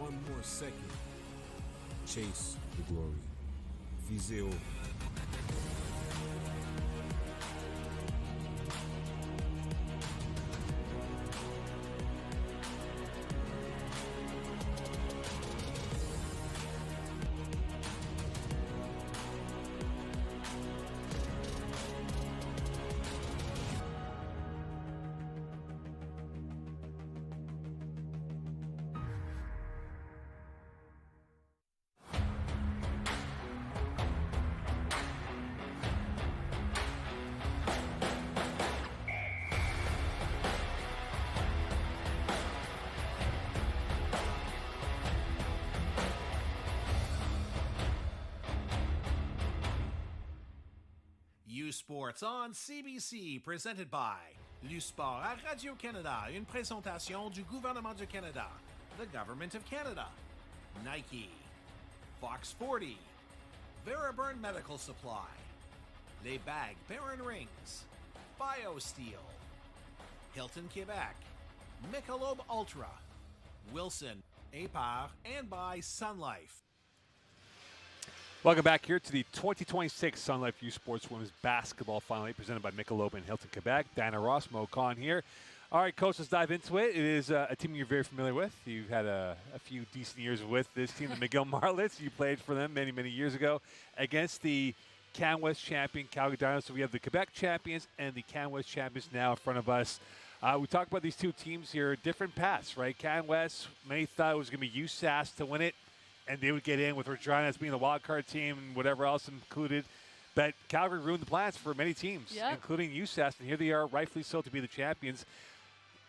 one more second. Chase the glory. Viseo. Sports on CBC, presented by Sport à Radio-Canada, une présentation du gouvernement du Canada, the Government of Canada, Nike, Fox 40, Veriburn Medical Supply, Les Bagues Baron Rings, BioSteel, Hilton Quebec, Michelob Ultra, Wilson, APAR, and by Sun Life. Welcome back here to the 2026 Sun Life U Sports Women's Basketball Final 8 presented by Michelob and Hilton Quebec. Diana Ross, Mo Khan here. All right, Coach, let's dive into it. It is a team you're very familiar with. You've had a few decent years with this team, the McGill Martlets. You played for them many, many years ago against the CanWest champion Calgary Dinos. So we have the Quebec champions and the CanWest champions now in front of us. We talked about these two teams here, different paths, right? CanWest, many thought it was going to be USAS to win it, and they would get in with Regina as being the wild card team and whatever else included. But Calgary ruined the plans for many teams, including USAS, and here they are, rightfully so, to be the champions.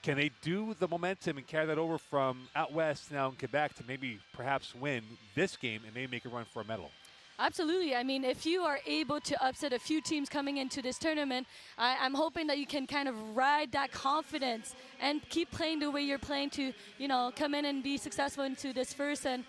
Can they do the momentum and carry that over from out west now in Quebec to maybe perhaps win this game and maybe make a run for a medal? Absolutely. I mean, if you are able to upset a few teams coming into this tournament, I'm hoping that you can kind of ride that confidence and keep playing the way you're playing to, come in and be successful into this first and,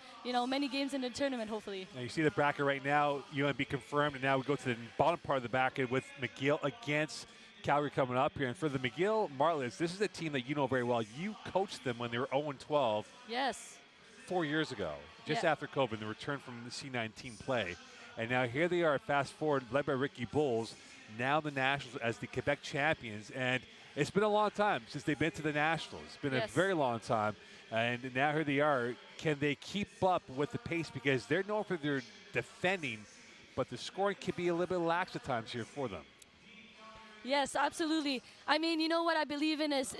many games in the tournament, hopefully. Now you see the bracket right now, UNB confirmed, and now we go to the bottom part of the bracket with McGill against Calgary coming up here. And for the McGill Martlets, this is a team that you know very well. You coached them when they were 0-12. Yes. 4 years ago, just after COVID, the return from the C19 play. And now here they are, fast forward, led by Ricky Bowles, now the Nationals as the Quebec champions. And it's been a long time since they've been to the Nationals. It's been a very long time. And now here they are. Can they keep up with the pace? Because they're known for their defending, but the scoring can be a little bit lax at times here for them. Yes, absolutely. I mean, you know what I believe in is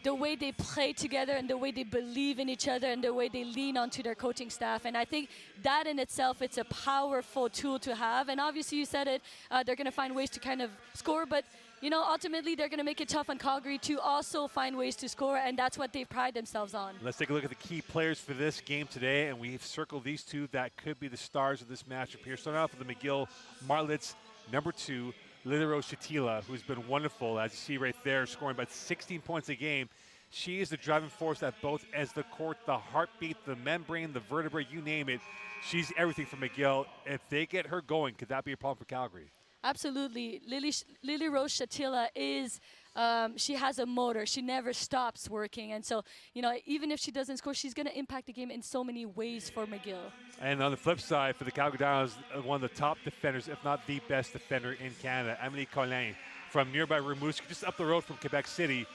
the way they play together and the way they believe in each other and the way they lean onto their coaching staff. And I think that in itself, it's a powerful tool to have. And obviously, you said it, they're going to find ways to kind of score. But, ultimately, they're going to make it tough on Calgary to also find ways to score. And that's what they pride themselves on. Let's take a look at the key players for this game today. And we've circled these two that could be the stars of this matchup here. Starting off with the McGill Martlets, number 2, Lily Rose Shatila, who's been wonderful, as you see right there, scoring about 16 points a game. She is the driving force at both ends of the court, the heartbeat, the membrane, the vertebrae, you name it. She's everything for McGill. If they get her going, could that be a problem for Calgary? Absolutely. Lily Rose Shatila is, she has a motor. She never stops working. And so, even if she doesn't score, she's going to impact the game in so many ways for McGill. And on the flip side, for the Calgary Dinos, one of the top defenders, if not the best defender in Canada, Amélie Collin from nearby Rimouski, just up the road from Quebec City.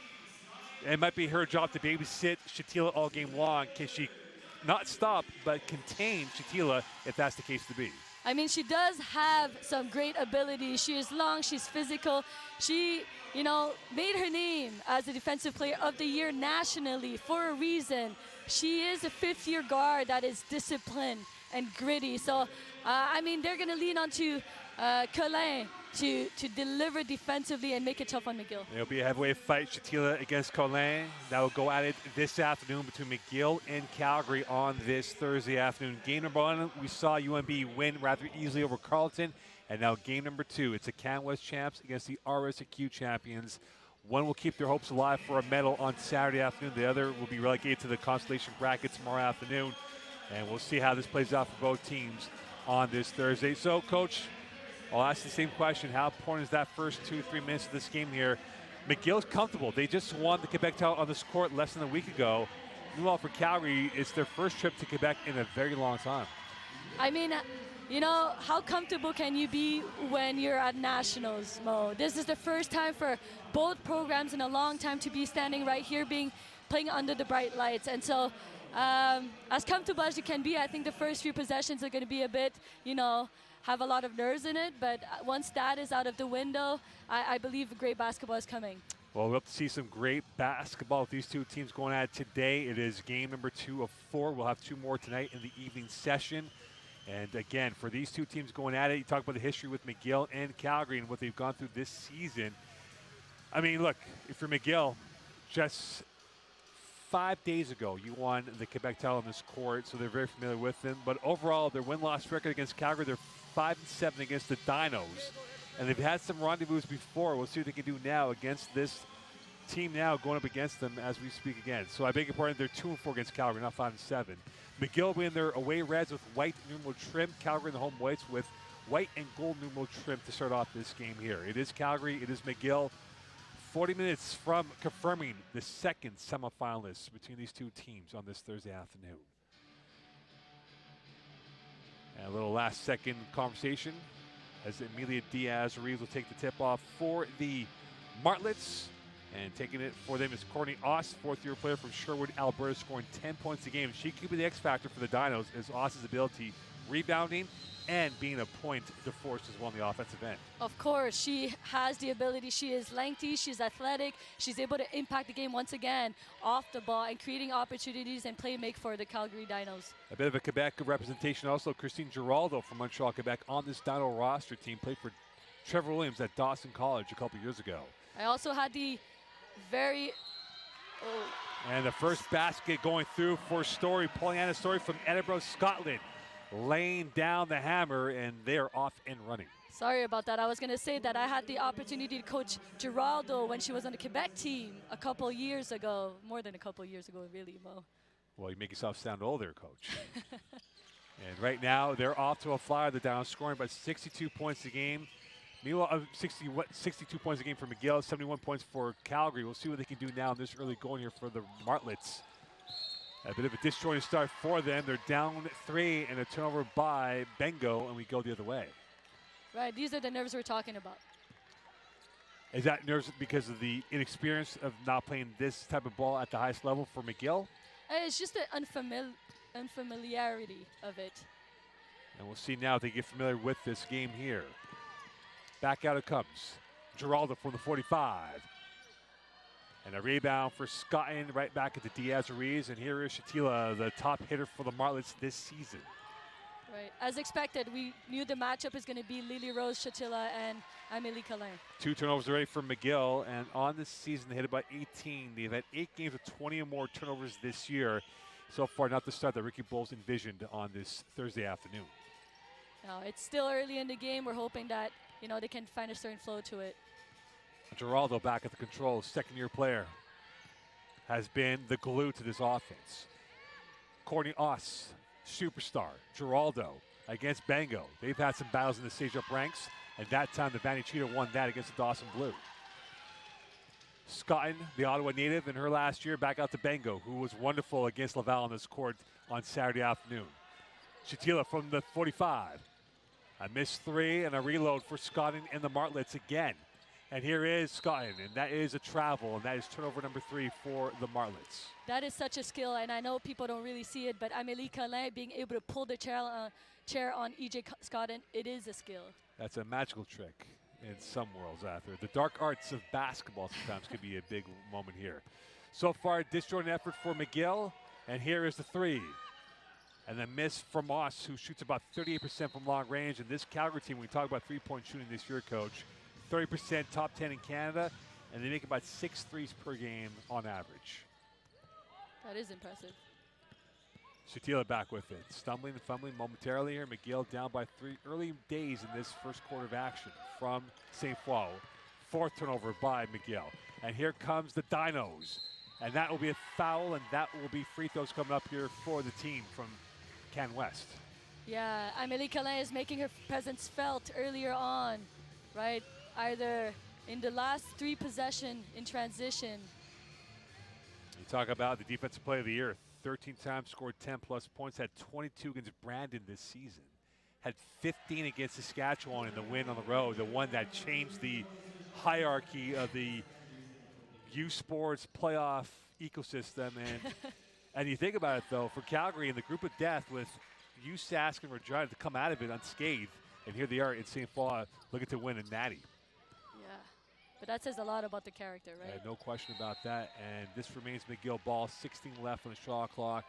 It might be her job to babysit Shatila all game long. Can she not stop, but contain Shatila if that's the case to be? I mean, she does have some great ability. She is long, she's physical. She, made her name as the Defensive Player of the Year nationally for a reason. She is a fifth-year guard that is disciplined and gritty. So, they're going to lean on to Collin to deliver defensively and make it tough on McGill. There'll be a heavyweight fight, Shatila against Collin. That will go at it this afternoon between McGill and Calgary on this Thursday afternoon. Game number 1, we saw UNB win rather easily over Carleton. And now game number 2, it's the CanWest champs against the RSQ champions. One will keep their hopes alive for a medal on Saturday afternoon. The other will be relegated to the consolation bracket tomorrow afternoon. And we'll see how this plays out for both teams on this Thursday. So, Coach, I'll ask the same question. How important is that first 2-3 minutes of this game here? McGill's comfortable. They just won the Quebec title on this court less than a week ago. Meanwhile, for Calgary, it's their first trip to Quebec in a very long time. I mean, you know, how comfortable can you be when you're at nationals, Mo? This is the first time for both programs in a long time to be standing right here, playing under the bright lights. And so, as comfortable as you can be, I think the first few possessions are going to be a bit, you know, have a lot of nerves in it. But once that is out of the window, I believe great basketball is coming. Well, we'll have to see some great basketball with these two teams going at it today. It is game number 2 of 4. We'll have 2 more tonight in the evening session. And again, for these two teams going at it, you talk about the history with McGill and Calgary and what they've gone through this season. I mean, look, if you're McGill, just 5 days ago, you won the Quebec title on this court, so they're very familiar with them. But overall, their win-loss record against Calgary, they're 5-7 against the Dinos. And they've had some rendezvous before. We'll see what they can do now against this team now going up against them as we speak again. So I beg your pardon, they're 2-4 against Calgary, not 5-7. McGill win their away reds with white numeral trim. Calgary in the home whites with white and gold numeral trim to start off this game here. It is Calgary, it is McGill. 40 minutes from confirming the second semifinalists between these two teams on this Thursday afternoon. And a little last second conversation as Emilia Diaz-Reeves will take the tip off for the Martlets. And taking it for them is Courtney Oss, 4th-year player from Sherwood, Alberta, scoring 10 points a game. She could be the X factor for the Dinos as Oss's ability rebounding and being a point to force as well on the offensive end. Of course, she has the ability. She is lengthy, she's athletic, she's able to impact the game once again off the ball and creating opportunities and play make for the Calgary Dinos. A bit of a Quebec representation also. Christine Giraldo from Montreal, Quebec on this Dino roster team. Played for Trevor Williams at Dawson College a couple years ago. I also had the And the first basket going through for Story, Pollyanna Story from Edinburgh, Scotland. Laying down the hammer, and they're off and running. Sorry about that. I was going to say that I had the opportunity to coach Giraldo when she was on the Quebec team a couple years ago. More than a couple years ago, really, Mo. Well, you make yourself sound old there, Coach. And right now, they're off to a flyer. They're down, scoring by 62 points a game. Meanwhile, 62 points a game for McGill, 71 points for Calgary. We'll see what they can do now in this early going here for the Martlets. A bit of a disjointed start for them. They're down 3 and a turnover by Bengo, and we go the other way. Right, these are the nerves we're talking about. Is that nerves because of the inexperience of not playing this type of ball at the highest level for McGill? It's just the unfamiliarity of it. And we'll see now if they get familiar with this game here. Back out it comes. Giraldo from the 45. And a rebound for Scotland right back into Diaz-Reeves. And here is Shatila, the top hitter for the Martlets this season. Right. As expected, we knew the matchup is going to be Lily Rose Shatila and Amélie Collin. 2 turnovers already from McGill. And on this season, they hit about 18. They've had 8 games with 20 or more turnovers this year. So far, not the start that Ricky Bowles envisioned on this Thursday afternoon. No, it's still early in the game. We're hoping that, you know, they can find a certain flow to it. Giraldo back at the controls, second-year player, has been the glue to this offense. Courtney Oss, superstar. Giraldo against Bengo. They've had some battles in the stage-up ranks, and that time the Vanny Cheetah won that against the Dawson Blue. Scotland, the Ottawa native, in her last year, back out to Bengo, who was wonderful against Laval on this court on Saturday afternoon. Shatila from the 45. A missed 3 and a reload for Scotland and the Martlets again. And here is Scotland, and that is a travel, and that is turnover number 3 for the Martlets. That is such a skill, and I know people don't really see it, but Amélie Collin being able to pull the chair on E.J. Scotland, it is a skill. That's a magical trick in some worlds out there. The dark arts of basketball sometimes could be a big moment here. So far, disjointed effort for McGill, and here is the 3. And then miss from Moss, who shoots about 38% from long range. And this Calgary team, we talk about three-point shooting this year, Coach, 30% top 10 in Canada, and they make about 6 threes per game on average. That is impressive. Shatila back with it. Stumbling and fumbling momentarily here. McGill down by 3 early days in this first quarter of action from St. Foy. 4th turnover by McGill. And here comes the Dinos. And that will be a foul, and that will be free throws coming up here for the team from Can West. Yeah, Amélie Collin is making her presence felt earlier on, right? Either in the last 3 possession in transition. You talk about the defensive play of the year. 13 times, scored 10-plus points, had 22 against Brandon this season. Had 15 against Saskatchewan in the win on the road, the one that changed the hierarchy of the U Sports playoff ecosystem. And you think about it, though, for Calgary in the group of death with USask and Regina to come out of it unscathed, and here they are in St. Paul looking to win a natty. Yeah, but that says a lot about the character, right? No question about that. And this remains McGill ball, 16 left on the shot clock.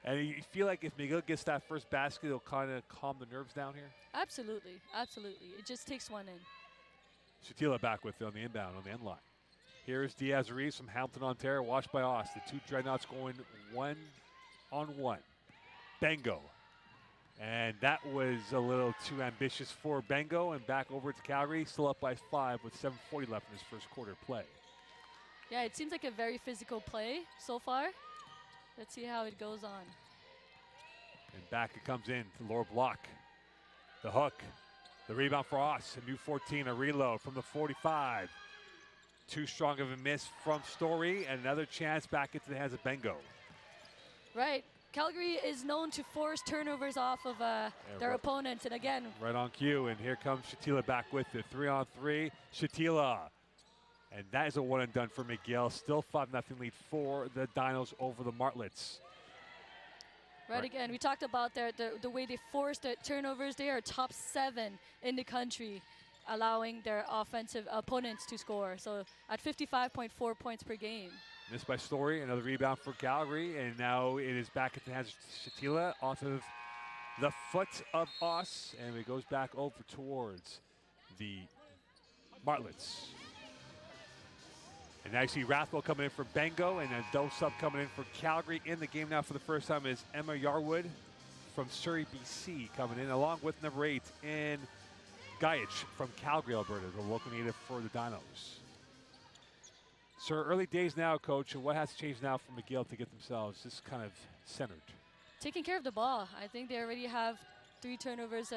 And you feel like if McGill gets that first basket, it'll kind of calm the nerves down here? Absolutely, absolutely. It just takes one in. Shatila back with it on the inbound, on the end line. Here's Diaz-Reeves from Hamilton, Ontario, watched by Oss. The two Dreadnoughts going one-on-one. Bengo. And that was a little too ambitious for Bengo, and back over to Calgary, still up by 5 with 7:40 left in his first quarter play. Yeah, it seems like a very physical play so far. Let's see how it goes on. And back it comes in to lower block. The hook. The rebound for Oss. A new 14, a reload from the 45. Too strong of a miss from Story, and another chance back into the hands of Bengo. Right. Calgary is known to force turnovers off of their opponents, and again. Right on cue, and here comes Shatila back with it. 3-on-3, Shatila. And that is a one and done for McGill. Still 5-0 lead for the Dinos over the Martlets. Right, again, we talked about the way they force the turnovers. They are top 7 in the country, allowing their offensive opponents to score. So at 55.4 points per game. Missed by Story, another rebound for Calgary, and now it is back at the hands of Shatila off of the foot of Oss, and it goes back over towards the Martlets. And now you see Rathwell coming in for Bengo, and a double sub coming in for Calgary. In the game now for the first time is Emma Yarwood from Surrey, BC, coming in, along with number 8 in Gaich from Calgary, Alberta, the local native for the Dinos. So early days now, Coach, and what has to change now for McGill to get themselves just kind of centered? Taking care of the ball. I think they already have 3 turnovers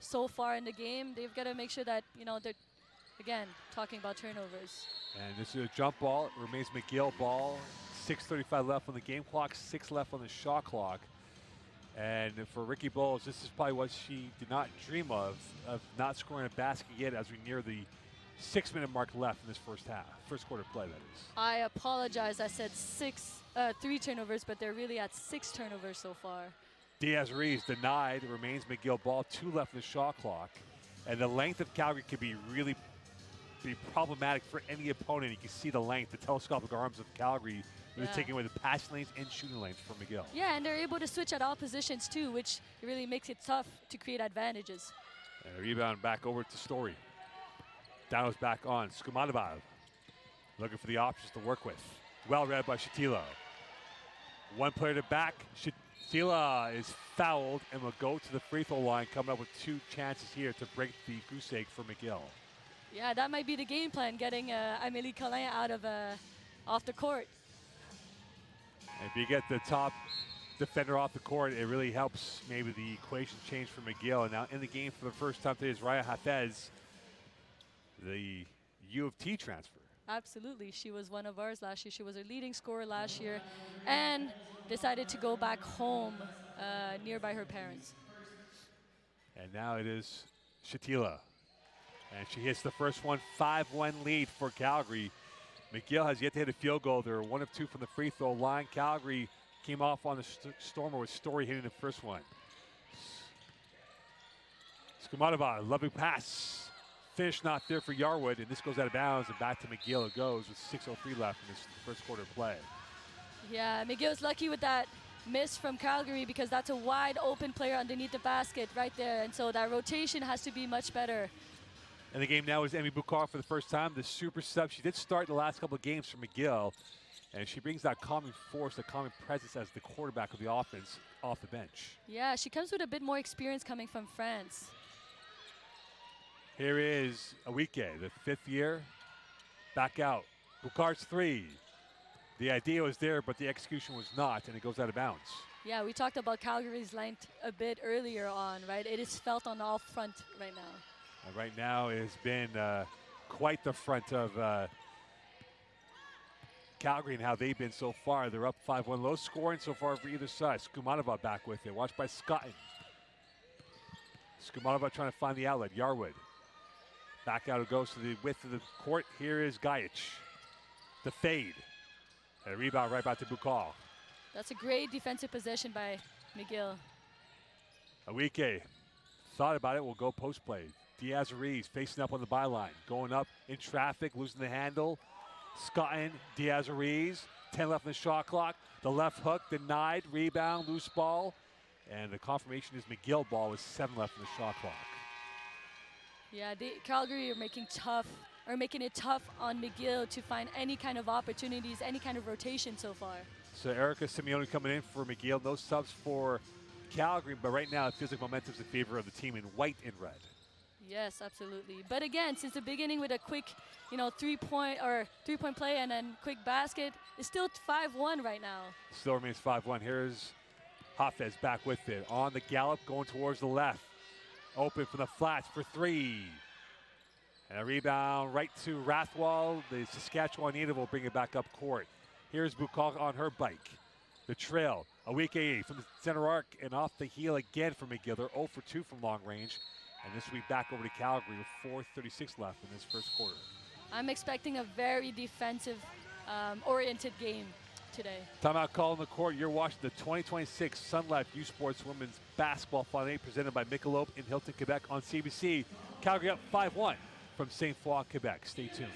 so far in the game. They've got to make sure that, they're, again, talking about turnovers. And this is a jump ball. It remains McGill ball. 6:35 left on the game clock, 6 left on the shot clock. And for Ricky Bowles, this is probably what she did not dream of not scoring a basket yet as we near the 6-minute mark left in this first quarter play, that is. I apologize. I said 3 turnovers, but they're really at 6 turnovers so far. Diaz-Reeves denied. It remains McGill ball. 2 left in the shot clock. And the length of Calgary could be really problematic for any opponent. You can see the length, the telescopic arms of Calgary. They're taking away the passing lanes and shooting lanes for McGill. Yeah, and they're able to switch at all positions too, which really makes it tough to create advantages. And a rebound back over to Story. Dow's back on. Skumadabov looking for the options to work with. Well read by Shatila. One player to back. Shatila is fouled and will go to the free throw line, coming up with 2 chances here to break the goose egg for McGill. Yeah, that might be the game plan, getting Amélie Collin out of off the court. If you get the top defender off the court, it really helps maybe the equation change for McGill. And now in the game for the first time today is Raya Hafez, the U of T transfer. Absolutely. She was one of ours last year. She was a leading scorer last year and decided to go back home nearby her parents. And now it is Shatila. And she hits the first one, 5-1 lead for Calgary. McGill has yet to hit a field goal. They're 1 of 2 from the free throw line. Calgary came off on the stormer with Story hitting the first one. Skumadova, lovely pass. Finish not there for Yarwood, and this goes out of bounds, and back to McGill it goes with 6:03 left in this first quarter play. Yeah, McGill's lucky with that miss from Calgary because that's a wide open player underneath the basket right there, and so that rotation has to be much better. And the game now is Emmy Bukar for the first time, the super sub. She did start the last couple of games for McGill, and she brings that calming force, that calming presence as the quarterback of the offense off the bench. Yeah, she comes with a bit more experience coming from France. Here is Awike, the 5th year, back out. Bukar's 3. The idea was there, but the execution was not, and it goes out of bounds. Yeah, we talked about Calgary's length a bit earlier on, right? It is felt on all front right now. Right now it has been quite the front of Calgary and how they've been so far. They're up 5-1, low scoring so far for either side. Skumanova back with it, watched by Scotton. Skumanova trying to find the outlet. Yarwood. Back out it goes to the width of the court. Here is Gajic. The fade. And a rebound right back to Bukal. That's a great defensive possession by McGill. Awike thought about it, will go post play. Diaz-Ruiz facing up on the byline. Going up in traffic, losing the handle. Scotton, Diaz-Ruiz, 10 left in the shot clock. The left hook denied, rebound, loose ball. And the confirmation is McGill ball with 7 left in the shot clock. Yeah, Calgary are making it tough on McGill to find any kind of opportunities, any kind of rotation so far. So Erica Simeone coming in for McGill. No subs for Calgary, but right now it feels like momentum's in favor of the team in white and red. Yes, absolutely. But again, since the beginning with a quick, three-point play and then quick basket, it's still 5-1 right now. Still remains 5-1. Here's Hafez back with it. On the gallop, going towards the left. Open from the flats for 3. And a rebound right to Rathwall. The Saskatchewan native will bring it back up court. Here's Bukal on her bike. The trail, Awike from the center arc and off the heel again for McGill. They're 0 for 2 from long range. And this week back over to Calgary with 4:36 left in this first quarter. I'm expecting a very defensive oriented game today. Timeout call on the court. You're watching the 2026 Sun Life U Sports Women's Basketball Final 8 presented by Michelob in Hilton, Quebec on CBC. Calgary up 5-1 from St. Foy, Quebec. Stay tuned.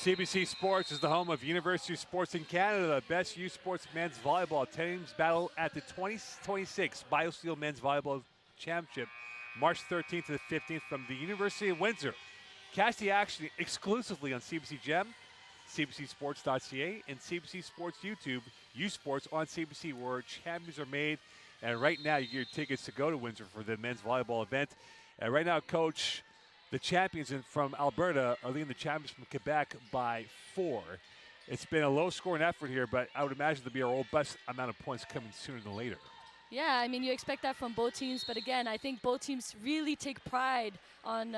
CBC Sports is the home of University of Sports in Canada, the best youth sports men's volleyball teams battle at the 2026 BioSteel Men's Volleyball Championship, March 13th to the 15th from the University of Windsor. Catch the action exclusively on CBC Gem, CBCSports.ca, and CBC Sports YouTube, U Sports on CBC, where champions are made. And right now, you get your tickets to go to Windsor for the men's volleyball event. And right now, Coach, the champions from Alberta are leading the champions from Quebec by 4. It's been a low-scoring effort here, but I would imagine there'll be a robust amount of points coming sooner than later. Yeah, I mean, you expect that from both teams, but again, I think both teams really take pride on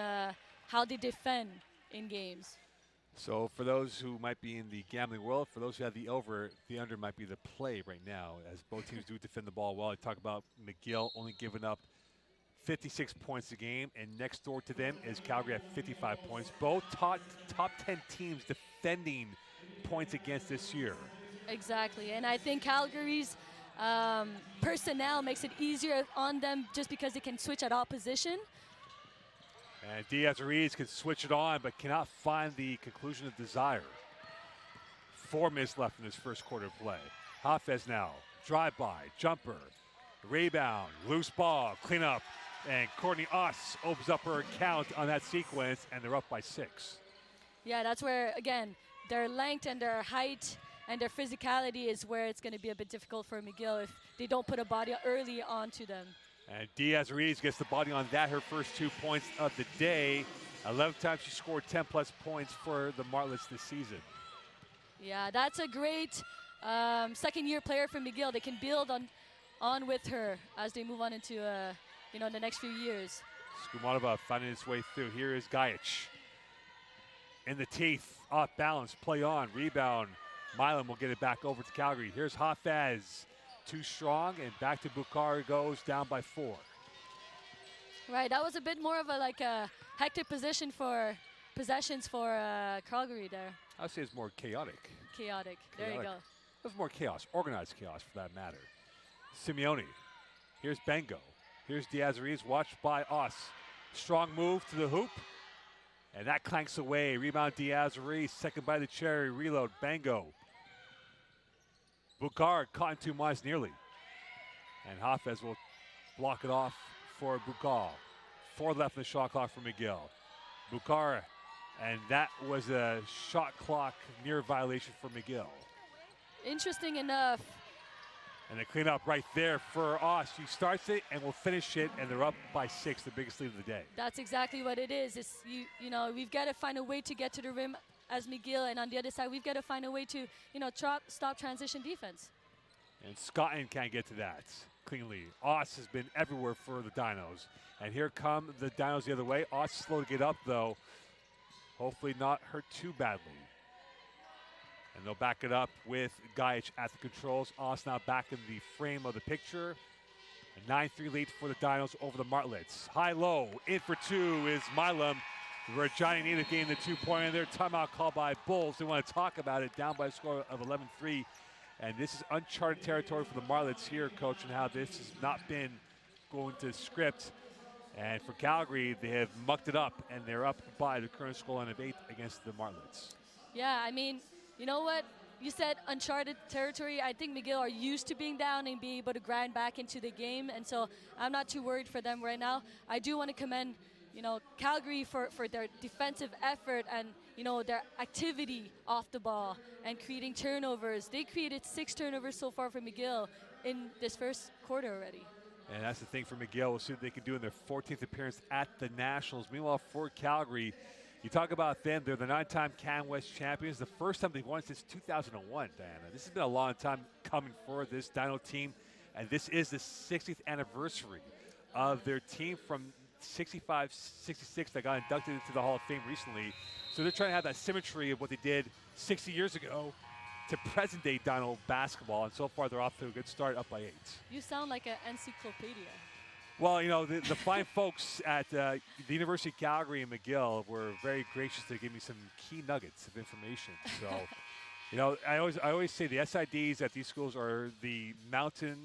how they defend in games. So for those who might be in the gambling world, for those who have the over, the under might be the play right now, as both teams do defend the ball well. I talk about McGill only giving up 56 points a game, and next door to them is Calgary at 55 points. Both top 10 teams defending points against this year. Exactly, and I think Calgary's personnel makes it easier on them just because they can switch at opposition. And Diaz-Ruiz can switch it on, but cannot find the conclusion of desire. 4 minutes left in this first quarter of play. Hafez now, drive-by, jumper, rebound, loose ball, cleanup, and Courtney Oss opens up her account on that sequence, and they're up by 6. Yeah, that's where, again, their length and their height and their physicality is where it's going to be a bit difficult for McGill if they don't put a body early onto them. And Diaz-Ruiz gets the body on that, her first 2 points of the day. 11 times she scored 10-plus points for the Martlets this season. Yeah, that's a great second-year player from McGill. They can build on with her as they move on into the next few years. Skumanova finding its way through. Here is Gajic. In the teeth, off balance, play on, rebound. Milan will get it back over to Calgary. Here's Hafez. too strong, and back to Bukar goes down by 4. Right, that was a bit more of a hectic possessions for Calgary there. I would say it's more chaotic. Chaotic. There you go. It was more chaos, organized chaos for that matter. Simeone. Here's Bengo. Here's Diaz-Ruiz, watched by us. Strong move to the hoop. And that clanks away. Rebound Diaz-Ruiz, second by the cherry. Reload, Bengo. Bukar caught in 2 minds nearly. And Hafez will block it off for Bukar. 4 left in the shot clock for McGill. Bukar, and that was a shot clock near violation for McGill. Interesting enough. And the cleanup right there for us. She starts it and will finish it, and they're up by 6, the biggest lead of the day. That's exactly what it is. It's, you know, we've got to find a way to get to the rim as McGill, and on the other side, we've got to find a way to, stop transition defense. And Scotland can't get to that cleanly. Oss has been everywhere for the Dinos. And here come the Dinos the other way. Oss slow to get up, though. Hopefully not hurt too badly. And they'll back it up with Gajic at the controls. Oss now back in the frame of the picture. A 9-3 lead for the Dinos over the Martlets. High-low, in for 2 is Milam. Johnny needed to gain the 2-pointer there. Timeout called by Bulls. They want to talk about it, down by a score of 11-3. And this is uncharted territory for the Martlets here, Coach, and how this has not been going to script. And for Calgary, they have mucked it up, and they're up by the current scoreline of 8 against the Martlets. Yeah, I mean, you know what? You said uncharted territory. I think McGill are used to being down and being able to grind back into the game, and so I'm not too worried for them right now. I do want to commend, Calgary for their defensive effort and, their activity off the ball and creating turnovers. They created 6 turnovers so far for McGill in this first quarter already. And that's the thing for McGill. We'll see what they can do in their 14th appearance at the Nationals. Meanwhile, for Calgary, you talk about them. They're the 9-time Can West champions. The first time they've won since 2001, Diana. This has been a long time coming for this Dino team. And this is the 60th anniversary of their team from 65-66 that got inducted into the Hall of Fame recently. So they're trying to have that symmetry of what they did 60 years ago to present-day Dino basketball. And so far, they're off to a good start, up by 8. You sound like an encyclopedia. Well, the fine folks at the University of Calgary and McGill were very gracious to give me some key nuggets of information. So, I always say the SIDs at these schools are the mountain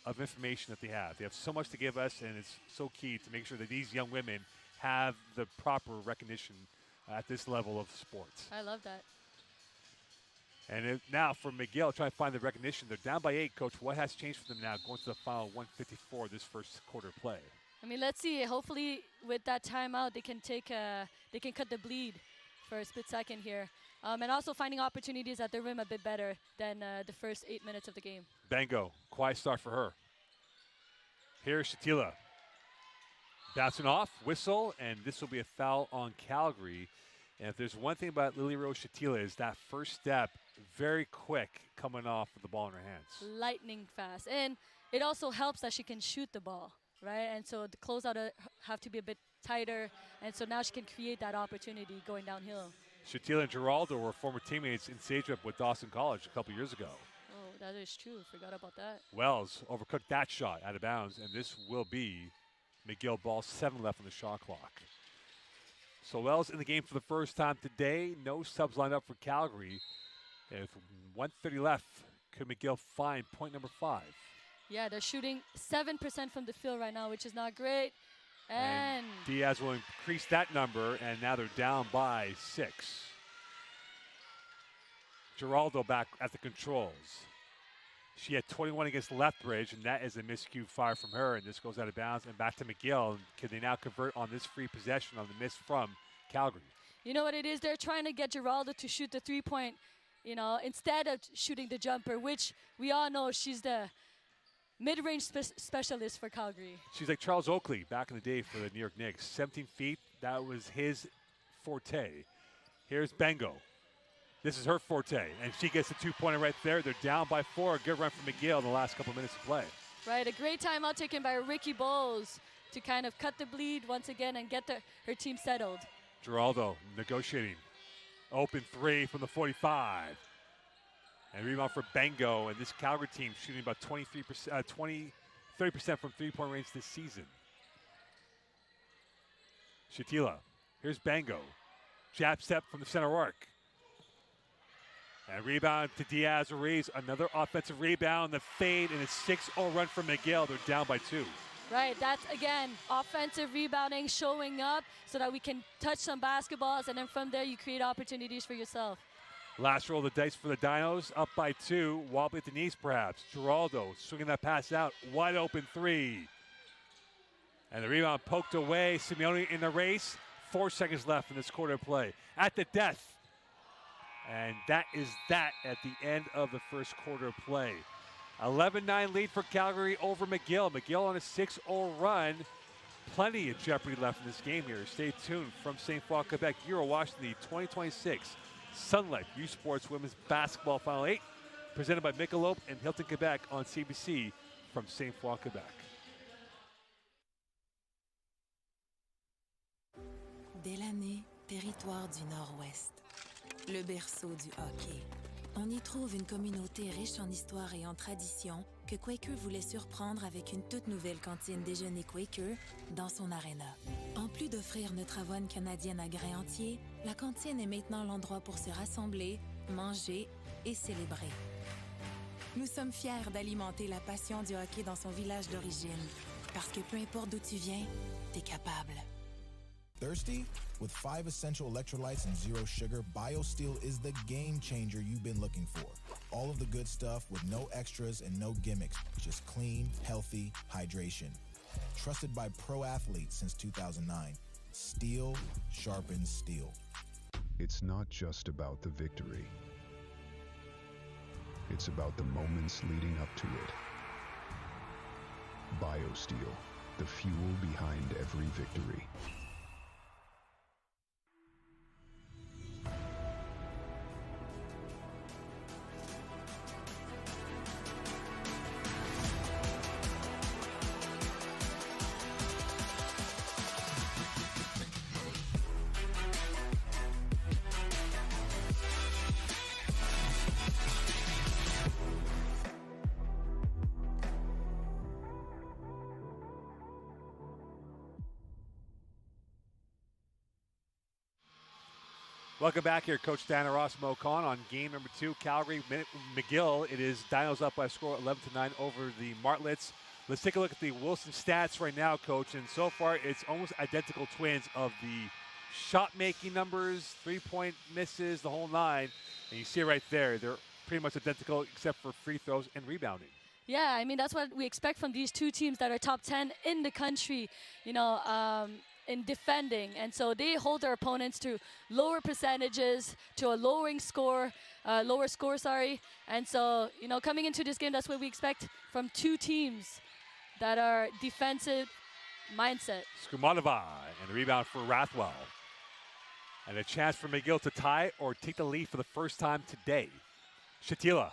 of information that they have. They have so much to give us, and it's so key to make sure that these young women have the proper recognition at this level of sports. I love that. And now for McGill, trying to find the recognition. They're down by 8, Coach. What has changed for them now going to the final 154 this first quarter play? I mean, let's see. Hopefully, with that timeout, they can cut the bleed for a split second here. And also finding opportunities at the rim a bit better than the first 8 minutes of the game. Bango, quiet start for her. Here's Shatila. Bouncing off, whistle, and this will be a foul on Calgary. And if there's one thing about Lily Rose Shatila is that first step, very quick coming off with the ball in her hands. Lightning fast. And it also helps that she can shoot the ball, right? And so the closeout have to be a bit tighter. And so now she can create that opportunity going downhill. Shatila and Geraldo were former teammates in Sagerup with Dawson College a couple years ago. Oh, that is true. Forgot about that. Wells overcooked that shot out of bounds, and this will be McGill ball, 7 left on the shot clock. So Wells in the game for the first time today. No subs lined up for Calgary. And with 1:30 left, could McGill find point number 5? Yeah, they're shooting 7% from the field right now, which is not great. And Diaz will increase that number, and now they're down by 6. Geraldo back at the controls. She had 21 against Lethbridge, and that is a miscue fire from her, and this goes out of bounds and back to McGill. And can they now convert on this free possession on the miss from Calgary? You know what it is? They're trying to get Geraldo to shoot the 3-point, instead of shooting the jumper, which we all know she's the mid-range specialist for Calgary. She's like Charles Oakley back in the day for the New York Knicks. 17 feet, that was his forte. Here's Bengo. This is her forte, and she gets the 2-pointer right there. They're down by 4. A good run from McGill in the last couple minutes of play. Right, a great timeout taken by Ricky Bowles to kind of cut the bleed once again and get her team settled. Geraldo negotiating. Open 3 from the 45. And rebound for Bengo, and this Calgary team shooting about 30% from three-point range this season. Shatila, here's Bengo. Jab step from the center arc. And rebound to Diaz-Ruiz, another offensive rebound, the fade, and a 6-0 run from McGill. They're down by 2. Right, that's, again, offensive rebounding, showing up so that we can touch some basketballs, and then from there you create opportunities for yourself. Last roll of the dice for the Dinos, up by 2. Wobbly at the knees, perhaps. Giraldo swinging that pass out. Wide open 3. And the rebound poked away. Simeone in the race. 4 seconds left in this quarter of play. At the death. And that is that at the end of the first quarter of play. 11-9 lead for Calgary over McGill. McGill on a 6-0 run. Plenty of jeopardy left in this game here. Stay tuned from St. Foy, Quebec. You're watching the 2026 Sun Life U Sports Women's Basketball Final 8, presented by McGill and Hilton, Quebec on CBC from St. Foy, Quebec. Délaney, territoire du Nord-Ouest. Le berceau du hockey. On y trouve une communauté riche en histoire et en tradition que Quaker voulait surprendre avec une toute nouvelle cantine déjeuner Quaker dans son aréna. En plus d'offrir notre avoine canadienne à grains entiers, la cantine est maintenant l'endroit pour se rassembler, manger et célébrer. Nous sommes fiers d'alimenter la passion du hockey dans son village d'origine, parce que peu importe d'où tu viens, t'es capable. Thirsty? With 5 essential electrolytes and 0 sugar, BioSteel is the game changer you've been looking for. All of the good stuff with no extras and no gimmicks, just clean, healthy hydration. Trusted by pro athletes since 2009. Steel sharpens steel. It's not just about the victory. It's about the moments leading up to it. BioSteel, the fuel behind every victory. Welcome back here, Coach Dan Erasmo Khan on game number 2, Calgary McGill. It is Dinos up by a score 11-9 over the Martlets. Let's take a look at the Wilson stats right now, Coach. And so far, it's almost identical twins of the shot-making numbers, three-point misses, the whole 9. And you see it right there. They're pretty much identical except for free throws and rebounding. Yeah, I mean, that's what we expect from these two teams that are top 10 in the country, you know, in defending. And so they hold their opponents to lower percentages, to a lower score. And so, you know, coming into this game, that's what we expect from two teams that are defensive mindset. Skumanova and the rebound for Rathwell. And a chance for McGill to tie or take the lead for the first time today. Shatila.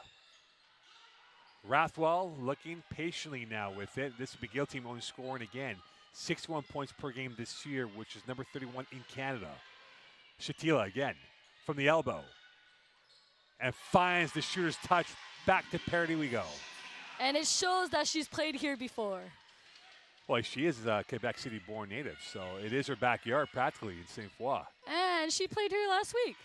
Rathwell looking patiently now with it. This McGill team only scoring again 61 points per game this year, which is number 31 in Canada. Shatila again from the elbow. And finds the shooter's touch. Back to parity we go. And it shows that she's played here before. Well, she is a Quebec City born native, so it is her backyard practically in St. Foy. And she played here last week.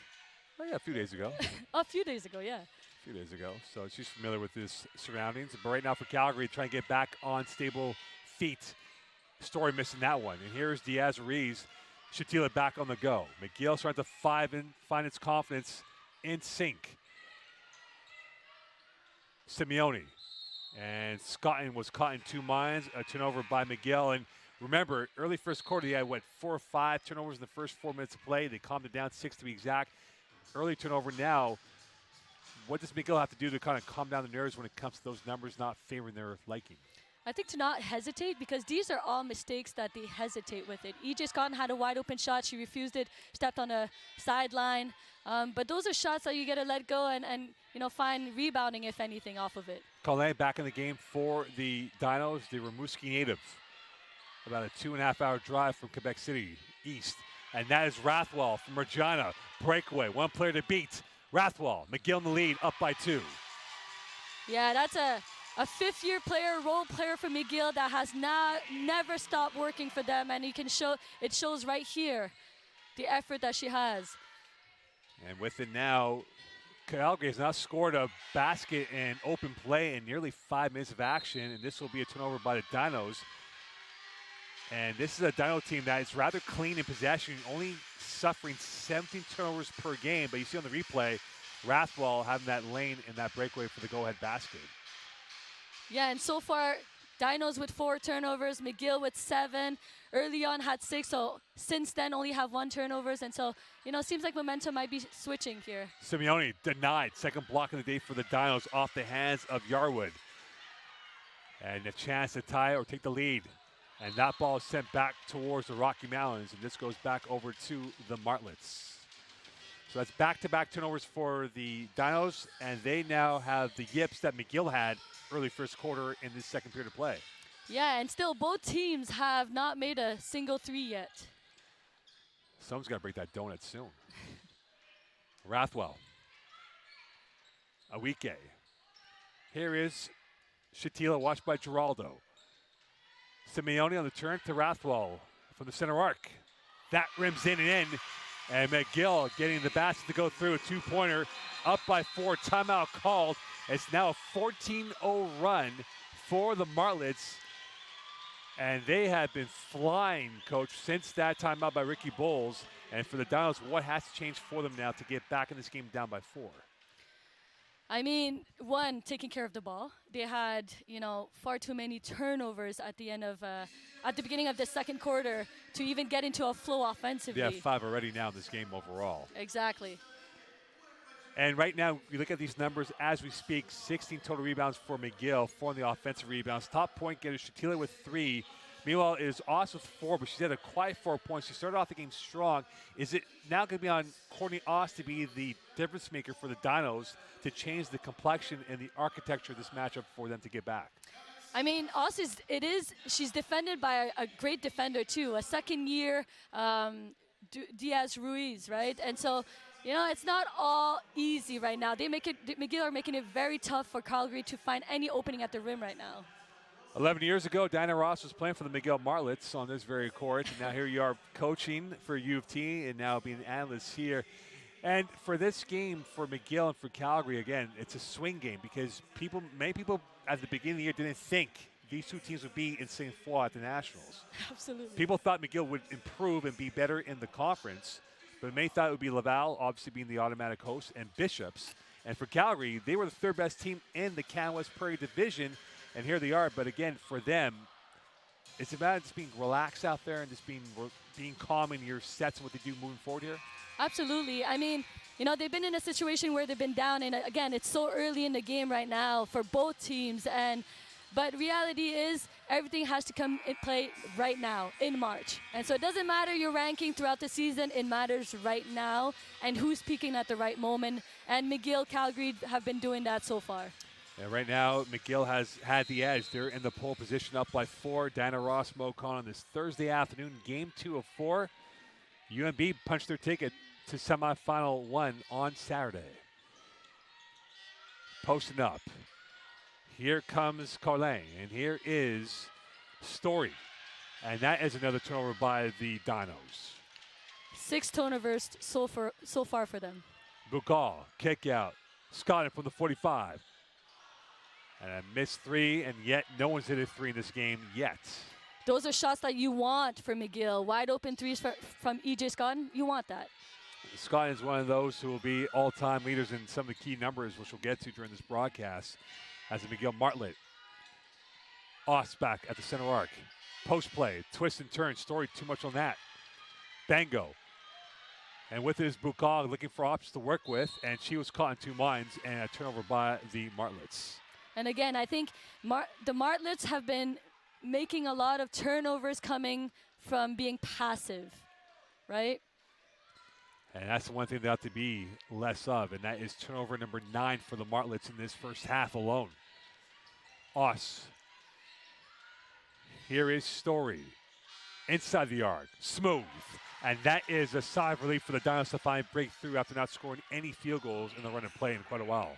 Oh yeah, a few days ago. A few days ago, yeah. A few days ago. So she's familiar with his surroundings. But right now for Calgary, trying to get back on stable feet. Story missing that one. And here's Diaz-Ruiz. Shatila back on the go. McGill starting to find its confidence in sync. Simeone. And Scotton was caught in two minds. A turnover by McGill. And remember, early first quarter, he had, 4 or 5 turnovers in the first 4 minutes of play. They calmed it down, 6 to be exact. Early turnover now. What does McGill have to do to kind of calm down the nerves when it comes to those numbers not favoring their liking? I think to not hesitate, because these are all mistakes that they hesitate with it. E.J. Scotton had a wide open shot. She refused it, stepped on a sideline. But those are shots that you got to let go and you know, find rebounding, if anything, off of it. Colin back in the game for the Dinos, the Rimouski natives. About a 2.5-hour drive from Quebec City east. And that is Rathwell from Regina. Breakaway, one player to beat. Rathwell, McGill in the lead, up by 2. Yeah, that's a fifth-year player, role player for McGill that has never stopped working for them, and it shows right here the effort that she has. And with it now, Calgary has not scored a basket in open play in nearly 5 minutes of action, and this will be a turnover by the Dinos. And this is a Dino team that is rather clean in possession, only suffering 17 turnovers per game. But you see on the replay, Rathwell having that lane in that breakaway for the go-ahead basket. Yeah, and so far, Dinos with 4 turnovers, McGill with 7. Early on had 6, so since then only have 1 turnovers. And so, it seems like momentum might be switching here. Simeone denied. Second block of the day for the Dinos off the hands of Yarwood. And a chance to tie or take the lead. And that ball is sent back towards the Rocky Mountains, and this goes back over to the Martlets. So that's back-to-back turnovers for the Dinos, and they now have the yips that McGill had early first quarter in this second period of play. Yeah, and still both teams have not made a single 3 yet. Someone's got to break that donut soon. Rathwell. Awike. Here is Shatila, watched by Giraldo. Simeone on the turn to Rathwell from the center arc. That rims in and in. And McGill getting the basket to go through. A 2-pointer up by 4. Timeout called. It's now a 14-0 run for the Martlets. And they have been flying, Coach, since that timeout by Ricky Bowles. And for the Dinos, what has to change for them now to get back in this game down by 4? I mean, one, taking care of the ball. They had, far too many turnovers at the beginning of the second quarter to even get into a flow offensively. They have 5 already now in this game overall. Exactly. And right now, you look at these numbers as we speak, 16 total rebounds for McGill, 4 on the offensive rebounds. Top point getter, Shatila with 3. Meanwhile, it is Oss with 4, but she's had a quiet 4 points. She started off the game strong. Is it now going to be on Courtney Oss to be the difference maker for the Dinos to change the complexion and the architecture of this matchup for them to get back? I mean, Oss she's defended by a great defender too, a second-year Diaz Ruiz, right? And so, it's not all easy right now. McGill are making it very tough for Calgary to find any opening at the rim right now. 11 years ago, Dinah Ross was playing for the McGill Martlets on this very court. And now here you are coaching for U of T and now being an analyst here. And for this game for McGill and for Calgary, again, it's a swing game because many people at the beginning of the year didn't think these two teams would be in St. Foy at the Nationals. Absolutely. People thought McGill would improve and be better in the conference, but many thought it would be Laval, obviously being the automatic host, and Bishops. And for Calgary, they were the 3rd best team in the Canada West Prairie Division. And here they are, but again, for them, it's about just being relaxed out there and just being calm in your sets and what they do moving forward here. Absolutely. I mean, they've been in a situation where they've been down, and again, it's so early in the game right now for both teams. But reality is, everything has to come in play right now in March. And so it doesn't matter your ranking throughout the season, it matters right now and who's peaking at the right moment. And McGill, Calgary have been doing that so far. And right now, McGill has had the edge. They're in the pole position up by 4. Dinah Ross Mocon on this Thursday afternoon, game 2 of 4. UNB punched their ticket to semifinal 1 on Saturday. Posting up. Here comes Carlin, and here is Story. And that is another turnover by the Dinos. 6 turnovers so far for them. Bukal, kick out. Scott from the 45. And a missed 3, and yet no one's hit a 3 in this game yet. Those are shots that you want for McGill. Wide open 3s from E.J. Scotton. You want that. Scott is one of those who will be all-time leaders in some of the key numbers, which we'll get to during this broadcast, as a McGill Martlet. Oss back at the center arc. Post play, twist and turn. Story too much on that. Bango. And with it is Bukal looking for options to work with, and she was caught in 2 minds, and a turnover by the Martlets. And again, I think the Martlets have been making a lot of turnovers coming from being passive, right? And that's the one thing they have to be less of, and that is turnover number 9 for the Martlets in this first half alone. Oss. Here is Story. Inside the arc. Smooth. And that is a sigh of relief for the Dinos to find breakthrough after not scoring any field goals in the run and play in quite a while.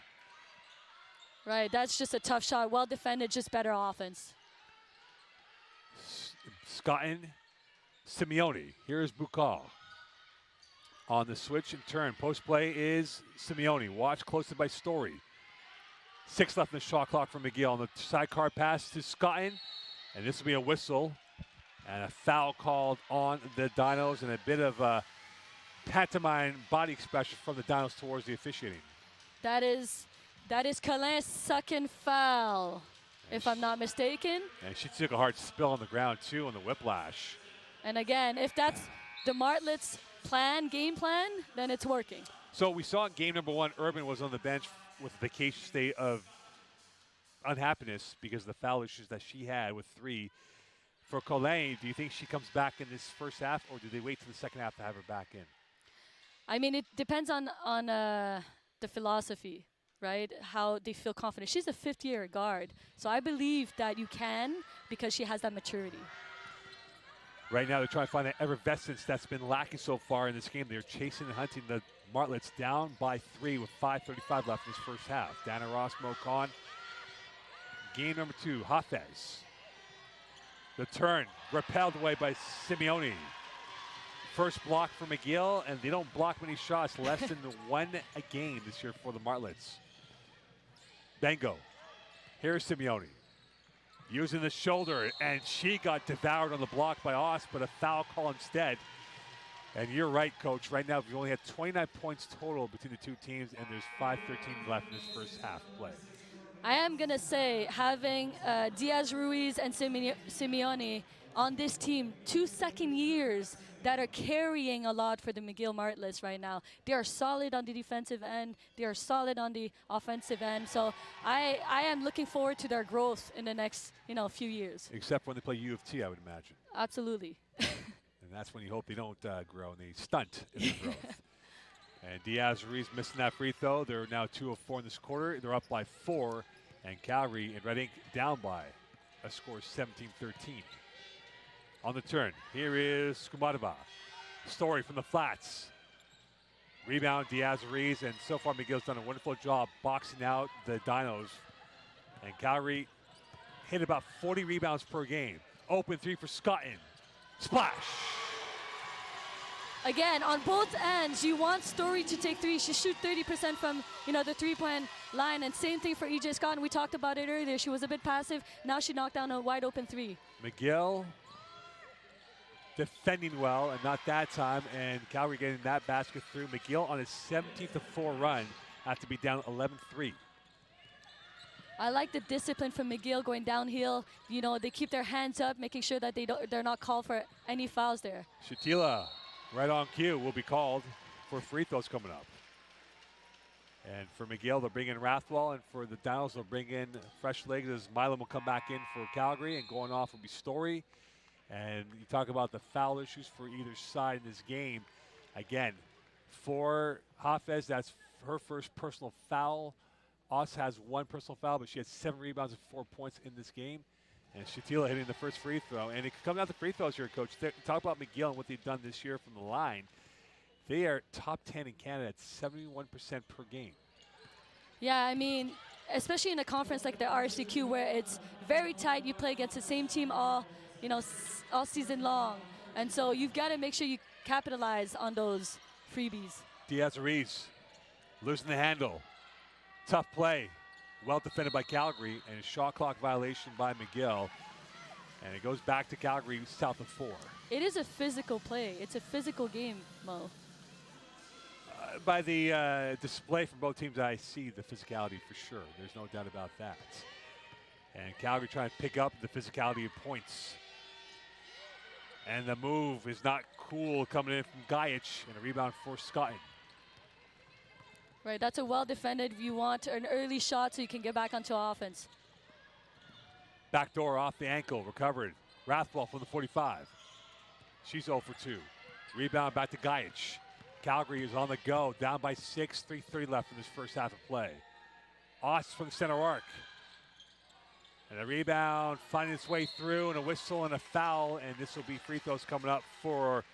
Right, that's just a tough shot. Well defended, just better offense. Scotton, Simeone. Here's Bukal. On the switch and turn. Post play is Simeone. Watch closely by Story. 6 left in the shot clock for McGill. On the sidecar pass to Scotton. And this will be a whistle. And a foul called on the Dinos. And a bit of a pantomime body expression from the Dinos towards the officiating. That is Colin's second foul, if I'm not mistaken. And she took a hard spill on the ground, too, on the whiplash. And again, if that's the Martlets' game plan, then it's working. So we saw in game number 1, Urban was on the bench with a vacation state of unhappiness because of the foul issues that she had with 3. For Colin, do you think she comes back in this first half, or do they wait till the second half to have her back in? I mean, it depends on the philosophy, right? How they feel confident. She's a 5th-year guard, so I believe that you can because she has that maturity. Right now, they're trying to find that effervescence that's been lacking so far in this game. They're chasing and hunting the Martlets down by 3 with 5:35 left in this first half. Dana Ross, Mo Khan. Game number 2, Hafez. The turn, repelled away by Simeone. First block for McGill, and they don't block many shots, less than 1 a game this year for the Martlets. Bengo. Here's Simeone. Using the shoulder, and she got devoured on the block by Oss, but a foul call instead. And you're right, Coach. Right now, we've only had 29 points total between the two teams, and there's 5:13 left in this first half play. I am going to say having Diaz-Ruiz and Simeone on this team, 2 second years that are carrying a lot for the McGill Martlets right now. They are solid on the defensive end. They are solid on the offensive end. So I am looking forward to their growth in the next few years. Except when they play U of T, I would imagine. Absolutely. And that's when you hope they don't grow and they stunt in their growth. And Diaz-Ruiz missing that free throw. They're now 2 of 4 in this quarter. They're up by 4. And Calgary and Red Ink down by a score 17-13. On the turn, here is Skumatova. Story from the flats. Rebound, Diaz-Ruiz, and so far McGill's done a wonderful job boxing out the Dinos. And Calgary hit about 40 rebounds per game. Open 3 for Scotton. Splash! Again, on both ends, you want Story to take 3. She shoot 30% from, the 3-point line. And same thing for EJ Scott. And we talked about it earlier. She was a bit passive. Now she knocked down a wide open 3. McGill defending well, and not that time. And Calgary getting that basket through. McGill on his 17-4 run after be down 11-3. I like the discipline from McGill going downhill. They keep their hands up, making sure that they're not called for any fouls there. Shatila, right on cue, will be called for free throws coming up. And for McGill, they'll bring in Rathwell, and for the Dinos, they'll bring in fresh legs as Milam will come back in for Calgary, and going off will be Story. And you talk about the foul issues for either side in this game. Again, for Hafez, that's her first personal foul. Oss has 1 personal foul, but she had 7 rebounds and 4 points in this game. And Shatila hitting the first free throw. And it comes out to free throws here, Coach. Talk about McGill and what they've done this year from the line. They are top 10 in Canada at 71% per game. Yeah, I mean, especially in a conference like the RCQ where it's very tight. You play against the same team all season long. And so you've got to make sure you capitalize on those freebies. Diaz-Ruiz losing the handle. Tough play. Well defended by Calgary, and a shot clock violation by McGill. And it goes back to Calgary south of 4. It is a physical play. It's a physical game, Mo. By the display from both teams, I see the physicality for sure. There's no doubt about that. And Calgary trying to pick up the physicality of points. And the move is not cool coming in from Gajic, and a rebound for Scotton. Right, that's a well-defended. You want an early shot so you can get back onto offense. Backdoor off the ankle, recovered. Rathwell from the 45. She's 0 for 2. Rebound back to Gajic. Calgary is on the go, down by 6, 3:30 left in this first half of play. Oss from the center arc. And a rebound finding its way through, and a whistle and a foul, and this will be free throws coming up for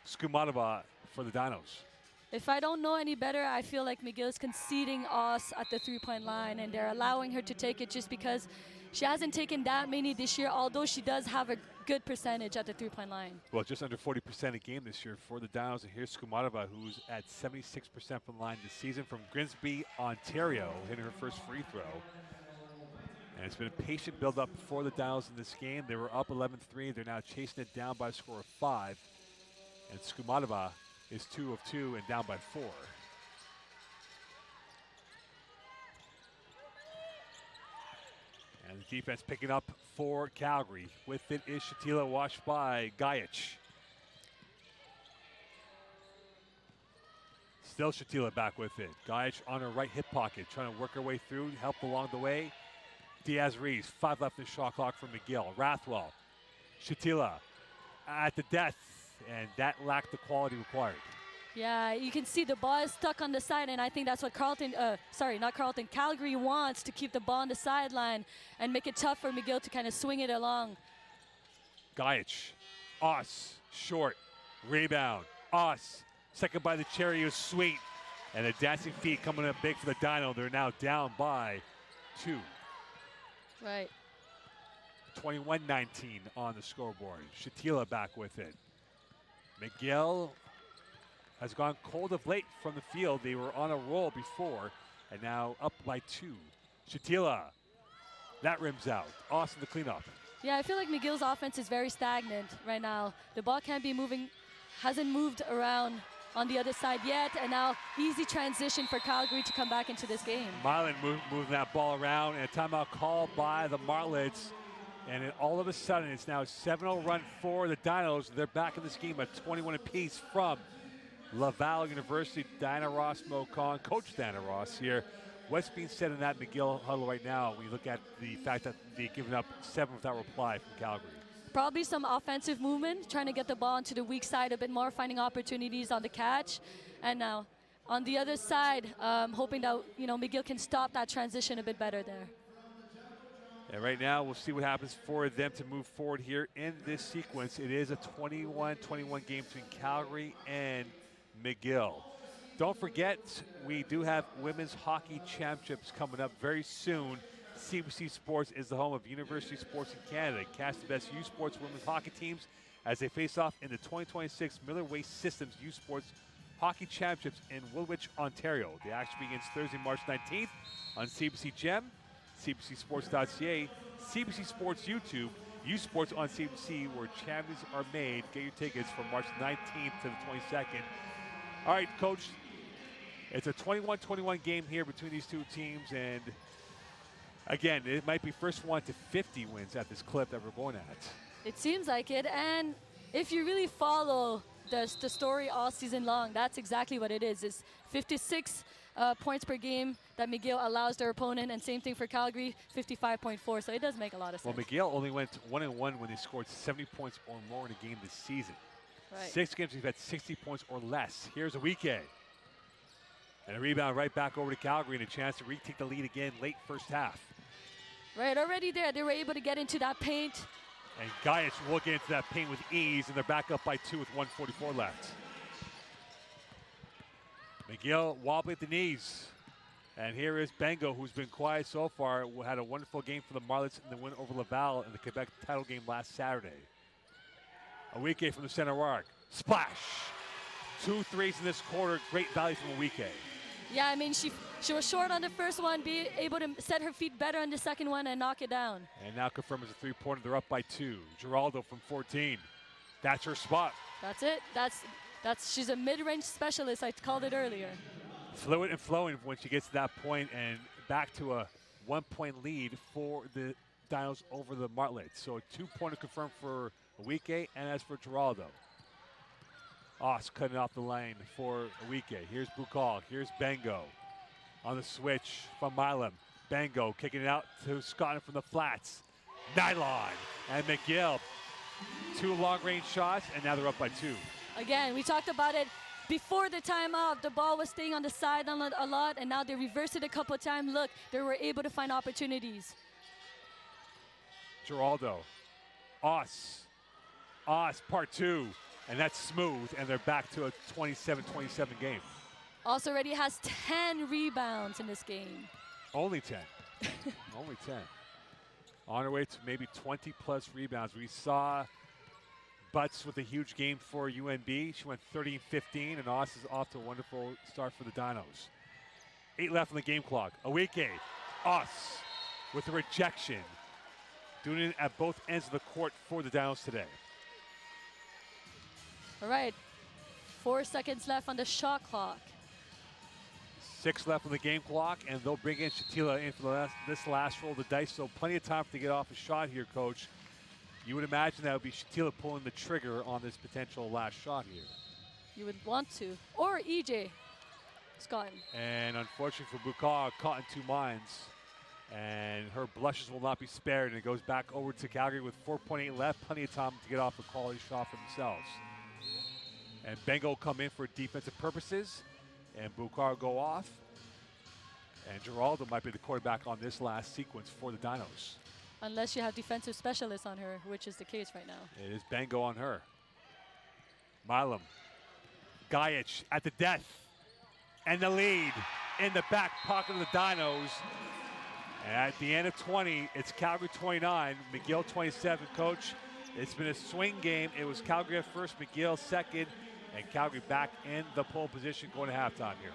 Skumatova for the Dinos. If I don't know any better, I feel like McGill is conceding us at the three-point line, and they're allowing her to take it just because she hasn't taken that many this year, although she does have a good percentage at the three-point line. Well, just under 40% a game this year for the Dinos. And here's Skumatova, who's at 76% from the line this season from Grimsby, Ontario, hitting her first free throw. And it's been a patient build-up for the Dinos in this game. They were up 11-3. They're now chasing it down by a score of 5. And Skumatova is 2 of 2 and down by 4. And the defense picking up for Calgary. With it is Shatila, washed by Gajic. Still Shatila back with it. Gajic on her right hip pocket, trying to work her way through, help along the way. Diaz-Reeves, 5 left in the shot clock for McGill. Rathwell, Shatila at the death, and that lacked the quality required. Yeah, you can see the ball is stuck on the side, and I think that's what Calgary wants, to keep the ball on the sideline and make it tough for McGill to kind of swing it along. Gajic, Oss, short, rebound, Oss, second by the cherry is sweet, and the dancing feet coming up big for the Dino. They're now down by 2. Right. 21-19 on the scoreboard. Shatila back with it. McGill has gone cold of late from the field. They were on a roll before, and now up by 2. Shatila, that rims out. Awesome to clean up. Yeah, I feel like McGill's offense is very stagnant right now. The ball can't be moving, hasn't moved around on the other side yet, and now easy transition for Calgary to come back into this game. Milan moving that ball around, and a timeout called by the Martlets. And then all of a sudden, it's now a 7-0 run for the Dinos. They're back in this game at 21 apiece from Laval University. Diana Ross, Mo Khan, Coach Diana Ross here. What's being said in that McGill huddle right now when you look at the fact that they've given up 7 without reply from Calgary? Probably some offensive movement, trying to get the ball into the weak side a bit more, finding opportunities on the catch. And now on the other side, hoping that McGill can stop that transition a bit better there. And right now, we'll see what happens for them to move forward here in this sequence. It is a 21-21 game between Calgary and McGill. Don't forget, we do have women's hockey championships coming up very soon. CBC Sports is the home of University Sports in Canada. Cast the best U Sports women's hockey teams as they face off in the 2026 Miller Waste Systems U Sports Hockey Championships in Woolwich, Ontario. The action begins Thursday, March 19th on CBC Gem, CBCSports.ca, CBC Sports YouTube, U Sports on CBC, where champions are made. Get your tickets from March 19th to the 22nd. All right, Coach, it's a 21-21 game here between these two teams, and again, it might be first 1 to 50 wins at this clip that we're going at. It seems like it, and if you really follow the story all season long, that's exactly what it is. It's 56 points per game that McGill allows their opponent, and same thing for Calgary, 55.4, so it does make a lot of sense. Well, McGill only went 1-1 when they scored 70 points or more in a game this season. Right. 6 games we've had 60 points or less. Here's a weekend. And a rebound right back over to Calgary, and a chance to retake the lead again late first half. Right, already there, they were able to get into that paint. And Gajic will get into that paint with ease, and they're back up by 2 with 1:44 left. McGill wobbly at the knees. And here is Bengo, who's been quiet so far. Had a wonderful game for the Martlets in the win over Laval in the Quebec title game last Saturday. Awike from the center arc. Splash! 2 threes in this quarter. Great value from Awike. Yeah, I mean, she was short on the first one, be able to set her feet better on the second one and knock it down. And now confirmed as a 3-pointer. They're up by 2. Giraldo from 14. That's her spot. That's it. She's a mid-range specialist. I called it earlier. Fluid and flowing when she gets to that point, and back to a 1-point lead for the Dinos over the Martlets. So a 2-pointer confirmed for Awike, and as for Giraldo. Oss cutting off the lane for Awike. Here's Bukal. Here's Bengo on the switch from Milam. Bengo kicking it out to Scotland from the flats. Nylon and McGill. 2 long-range shots, and now they're up by 2. Again, we talked about it before the timeout. The ball was staying on the sideline a lot, and now they reversed it a couple of times. Look, they were able to find opportunities. Giraldo. Oss, part 2. And that's smooth, and they're back to a 27-27 game. Also already has 10 rebounds in this game. Only 10. Only 10. On her way to maybe 20-plus rebounds. We saw Butts with a huge game for UNB. She went 30-15, and Oss is off to a wonderful start for the Dinos. 8 left on the game clock. Aweke, Oss with a rejection. Doing it at both ends of the court for the Dinos today. All right, 4 seconds left on the shot clock. 6 left on the game clock, and they'll bring in Shatila in for this last roll of the dice, so plenty of time to get off a shot here, Coach. You would imagine that would be Shatila pulling the trigger on this potential last shot here. You would want to. Or EJ Scott. And unfortunately for Bukar, caught in 2 minds. And her blushes will not be spared, and it goes back over to Calgary with 4.8 left. Plenty of time to get off a quality shot for themselves. And Bengal will come in for defensive purposes, and Bukar go off. And Geraldo might be the quarterback on this last sequence for the Dinos. Unless you have defensive specialists on her, which is the case right now. It is Bengal on her. Milam. Gajic at the death. And the lead in the back pocket of the Dinos. And at the end of 20, it's Calgary 29, McGill 27. Coach, it's been a swing game. It was Calgary at first, McGill second, and Calgary back in the pole position going to halftime here.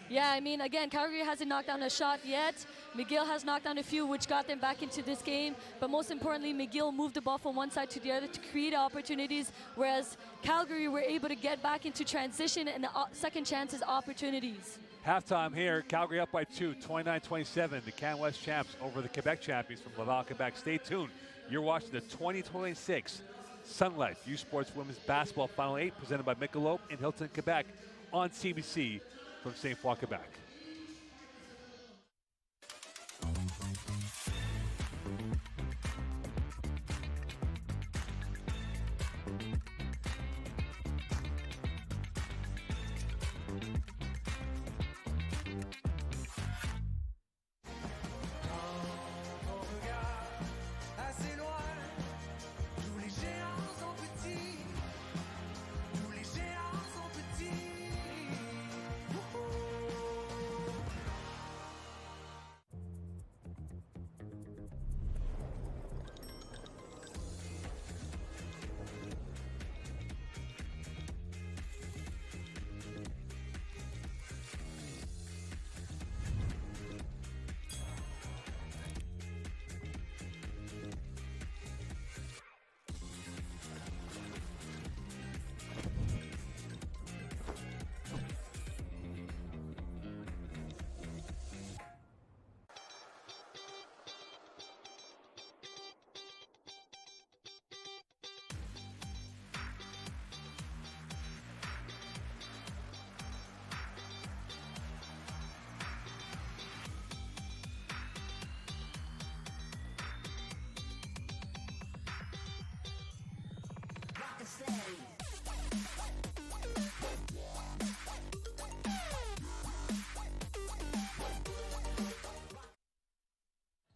Yeah, I mean, again, Calgary hasn't knocked down a shot yet. McGill has knocked down a few, which got them back into this game. But most importantly, McGill moved the ball from one side to the other to create opportunities, whereas Calgary were able to get back into transition and second chances opportunities. Halftime here, Calgary up by 2, 29-27. The Can West champs over the Quebec champions from Laval, Quebec. Stay tuned. You're watching the 2026 Sun Life U Sports Women's Basketball Final 8 presented by Michelob in Hilton, Quebec on CBC from St. Foy, Quebec.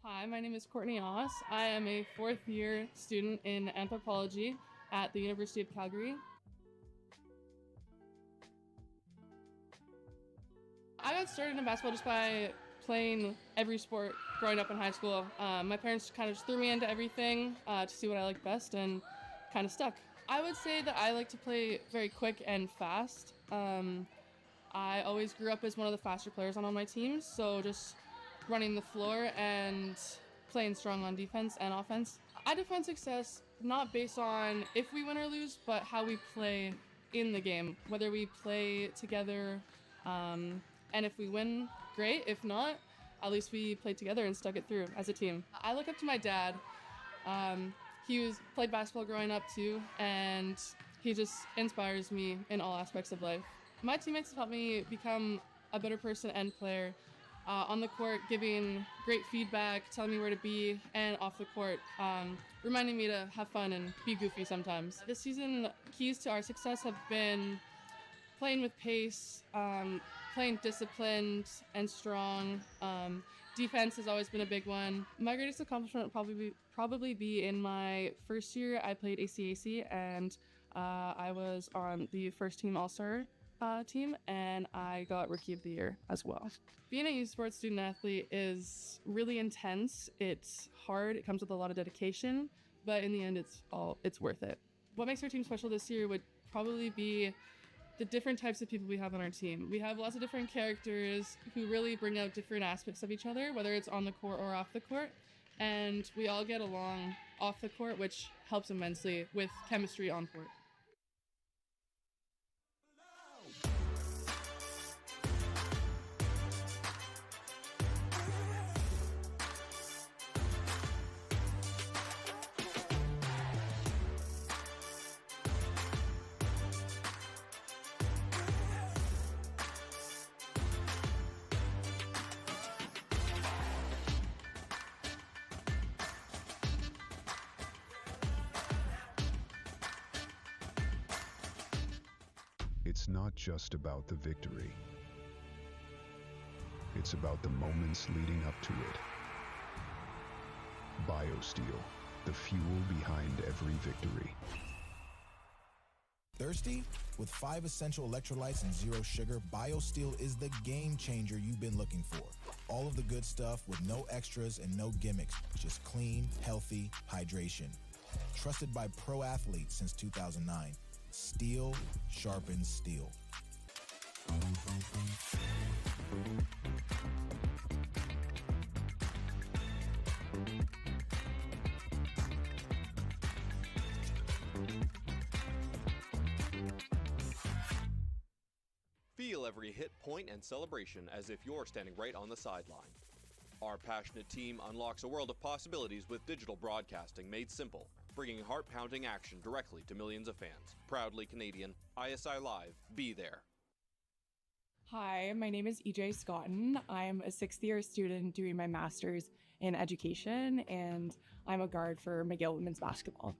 Hi, my name is Courtney Oss. I am a 4th-year student in anthropology at the University of Calgary. I got started in basketball just by playing every sport growing up in high school. My parents kind of just threw me into everything to see what I liked best and kind of stuck. I would say that I like to play very quick and fast. I always grew up as one of the faster players on all my teams, so just running the floor and playing strong on defense and offense. I define success not based on if we win or lose, but how we play in the game, whether we play together, and if we win, great. If not, at least we played together and stuck it through as a team. I look up to my dad. He played basketball growing up too, and he just inspires me in all aspects of life. My teammates have helped me become a better person and player. On the court, giving great feedback, telling me where to be, and off the court, reminding me to have fun and be goofy sometimes. This season, keys to our success have been playing with pace, playing disciplined and strong. Defense has always been a big one. My greatest accomplishment would probably be in my first year. I played ACAC, and I was on the first team All-Star team, and I got Rookie of the Year as well. Being a youth sports student athlete is really intense. It's hard. It comes with a lot of dedication, but in the end, it's worth it. What makes our team special this year would probably be the different types of people we have on our team. We have lots of different characters who really bring out different aspects of each other, whether it's on the court or off the court. And we all get along off the court, which helps immensely with chemistry on court. It's not just about the victory. It's about the moments leading up to it. BioSteel, the fuel behind every victory. Thirsty? With 5 essential electrolytes and 0 sugar, BioSteel is the game changer you've been looking for. All of the good stuff with no extras and no gimmicks. Just clean, healthy hydration. Trusted by pro athletes since 2009. Steel sharpens steel. Feel every hit, point, and celebration as if you're standing right on the sideline. Our passionate team unlocks a world of possibilities with digital broadcasting made simple, bringing heart-pounding action directly to millions of fans. Proudly Canadian, ISI Live, be there. Hi, my name is EJ Scotton. I'm a 6th-year student doing my master's in education, and I'm a guard for McGill women's basketball.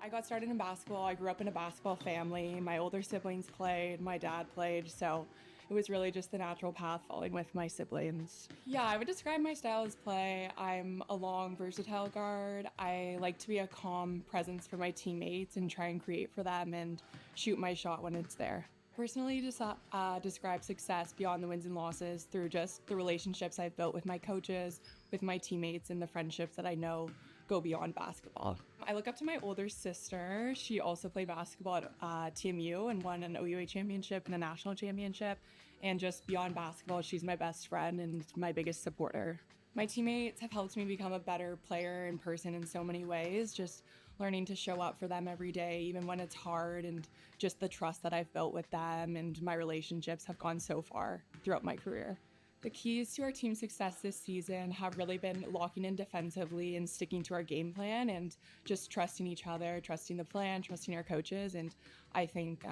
I got started in basketball. I grew up in a basketball family. My older siblings played, my dad played, so it was really just the natural path following with my siblings. Yeah, I would describe my style as play. I'm a long, versatile guard. I like to be a calm presence for my teammates and try and create for them and shoot my shot when it's there. Personally, describe success beyond the wins and losses through just the relationships I've built with my coaches, with my teammates, and the friendships that I know go beyond basketball. I look up to my older sister. She also played basketball at TMU and won an OUA championship and a national championship. And just beyond basketball, she's my best friend and my biggest supporter. My teammates have helped me become a better player in person in so many ways, just learning to show up for them every day, even when it's hard, and just the trust that I've built with them and my relationships have gone so far throughout my career. The keys to our team's success this season have really been locking in defensively and sticking to our game plan and just trusting each other, trusting the plan, trusting our coaches, and I think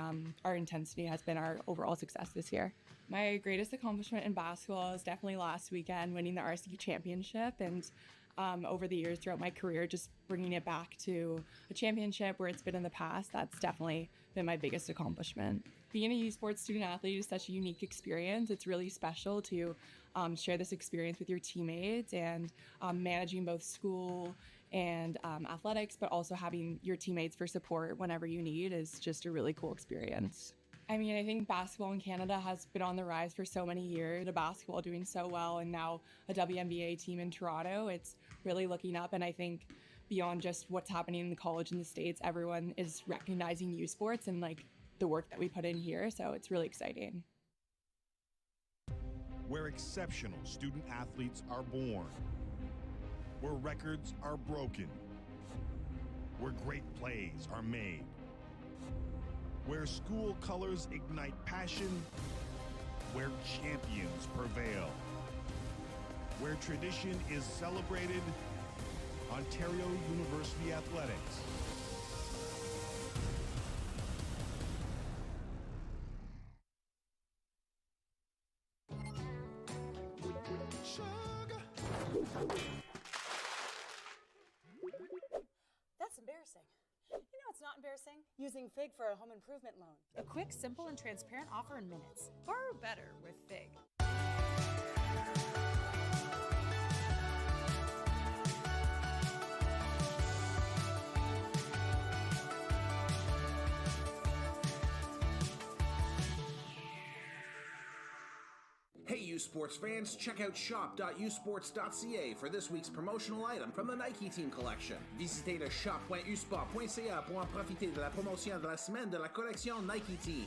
our intensity has been our overall success this year. My greatest accomplishment in basketball is definitely last weekend, winning the RC championship, and over the years throughout my career, just bringing it back to a championship where it's been in the past, that's definitely been my biggest accomplishment. Being a youth sports student athlete is such a unique experience. It's really special to share this experience with your teammates, and managing both school and athletics, but also having your teammates for support whenever you need is just a really cool experience. I mean, I think basketball in Canada has been on the rise for so many years. The basketball doing so well, and now a WNBA team in Toronto. It's really looking up, and I think beyond just what's happening in the college in the States, everyone is recognizing youth sports and like the work that we put in here, so it's really exciting. Where exceptional student athletes are born, where records are broken, where great plays are made, where school colors ignite passion, where champions prevail, where tradition is celebrated, Ontario University Athletics. That's embarrassing. You know it's not embarrassing? Using FIG for a home improvement loan. A quick, simple, and transparent offer in minutes. Borrow better with FIG. Hey, U Sports fans, check out shop.usports.ca for this week's promotional item from the Nike Team collection. Visitez le shop.usport.ca pour en profiter de la promotion de la semaine de la collection Nike Team.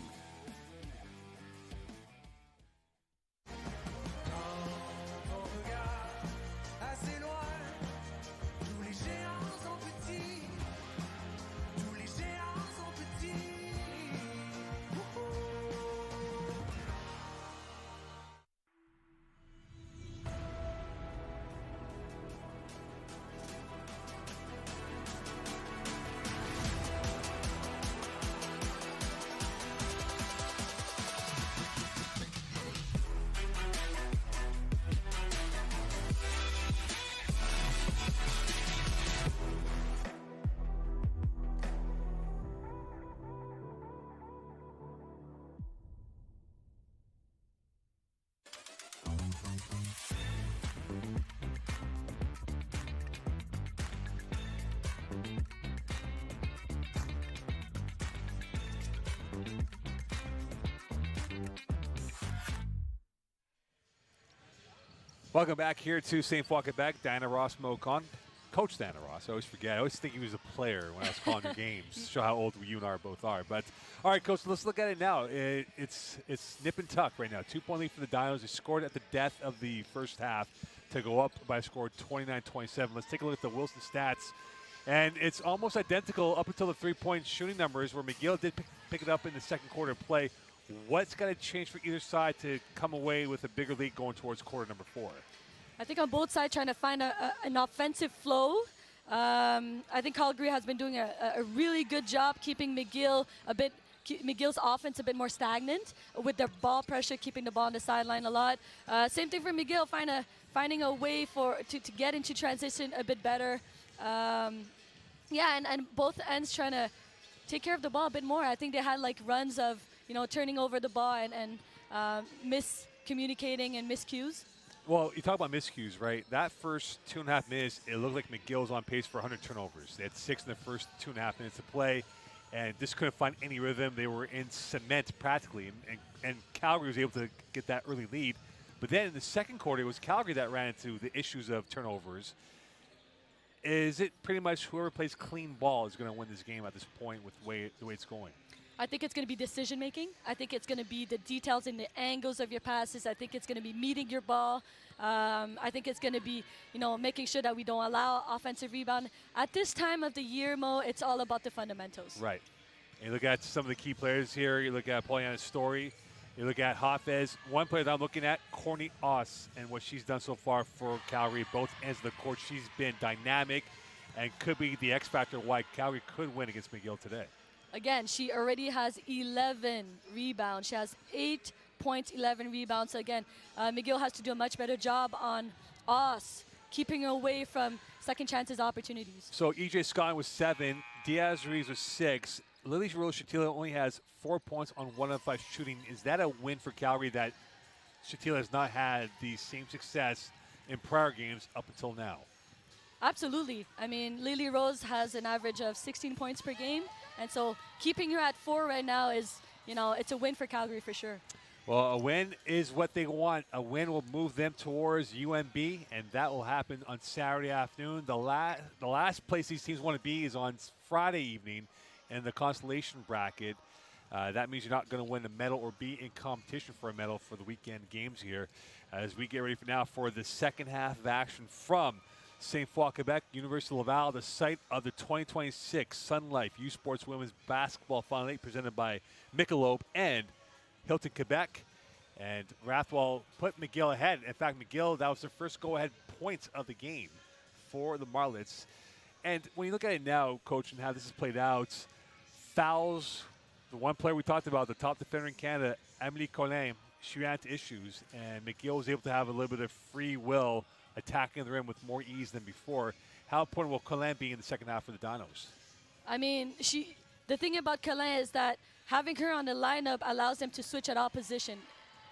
Welcome back here to St. Foy, Quebec. Diana Ross Mocon. Coach Diana Ross. I always forget. I always think he was a player when I was calling your games. Show how old you and I both are. But, all right, Coach, let's look at it now. It's nip and tuck right now. 2-point lead for the Dinos. They scored at the death of the first half to go up by a score of 29-27. Let's take a look at the Wilson stats. And it's almost identical up until the three-point shooting numbers where McGill did pick it up in the second quarter play. What's got to change for either side to come away with a bigger lead going towards quarter number 4? I think on both sides trying to find an offensive flow. I think Calgary has been doing a really good job keeping McGill's offense a bit more stagnant with their ball pressure, keeping the ball on the sideline a lot. Same thing for McGill, finding a way to get into transition a bit better. And both ends trying to take care of the ball a bit more. I think they had like runs of turning over the ball and miscommunicating and miscues. Well, you talk about miscues, right? That first 2.5 minutes, it looked like McGill was on pace for 100 turnovers. They had 6 in the first 2.5 minutes of play, and just couldn't find any rhythm. They were in cement practically, and Calgary was able to get that early lead. But then in the second quarter, it was Calgary that ran into the issues of turnovers. Is it pretty much whoever plays clean ball is going to win this game at this point with the way it's going? I think it's going to be decision making. I think it's going to be the details and the angles of your passes. I think it's going to be meeting your ball. I think it's going to be, making sure that we don't allow offensive rebound. At this time of the year, Mo, it's all about the fundamentals. Right. And you look at some of the key players here. You look at Poliana's Story. You look at Hafez. One player that I'm looking at, Courtney Oss, and what she's done so far for Calgary, both ends of the court. She's been dynamic and could be the X factor why Calgary could win against McGill today. Again, she already has 11 rebounds. She has 8 points, 11 rebounds. So again, McGill has to do a much better job on Oss, keeping her away from second chances opportunities. So E.J. Scott was 7, Diaz Ruiz was 6. Lily Rose Shatila only has 4 points on 1 of 5 shooting. Is that a win for Calgary that Shatila has not had the same success in prior games up until now? Absolutely. I mean, Lily Rose has an average of 16 points per game. And so keeping her at 4 right now is, it's a win for Calgary for sure. Well, a win is what they want. A win will move them towards UNB, and that will happen on Saturday afternoon. The last place these teams want to be is on Friday evening in the consolation bracket. That means you're not going to win a medal or be in competition for a medal for the weekend games here. As we get ready for the second half of action from St. Foy, Quebec, University of Laval, the site of the 2026 Sun Life U Sports Women's Basketball Final 8 presented by McGill and Hilton, Quebec. And Rathwell put McGill ahead. In fact, McGill, that was their first go-ahead points of the game for the Martlets. And when you look at it now, Coach, and how this has played out, fouls, the one player we talked about, the top defender in Canada, Amélie Collin, she ran into issues, and McGill was able to have a little bit of free will attacking the rim with more ease than before. How important will Collin be in the second half for the Dinos? I mean, the thing about Collin is that having her on the lineup allows them to switch at opposition.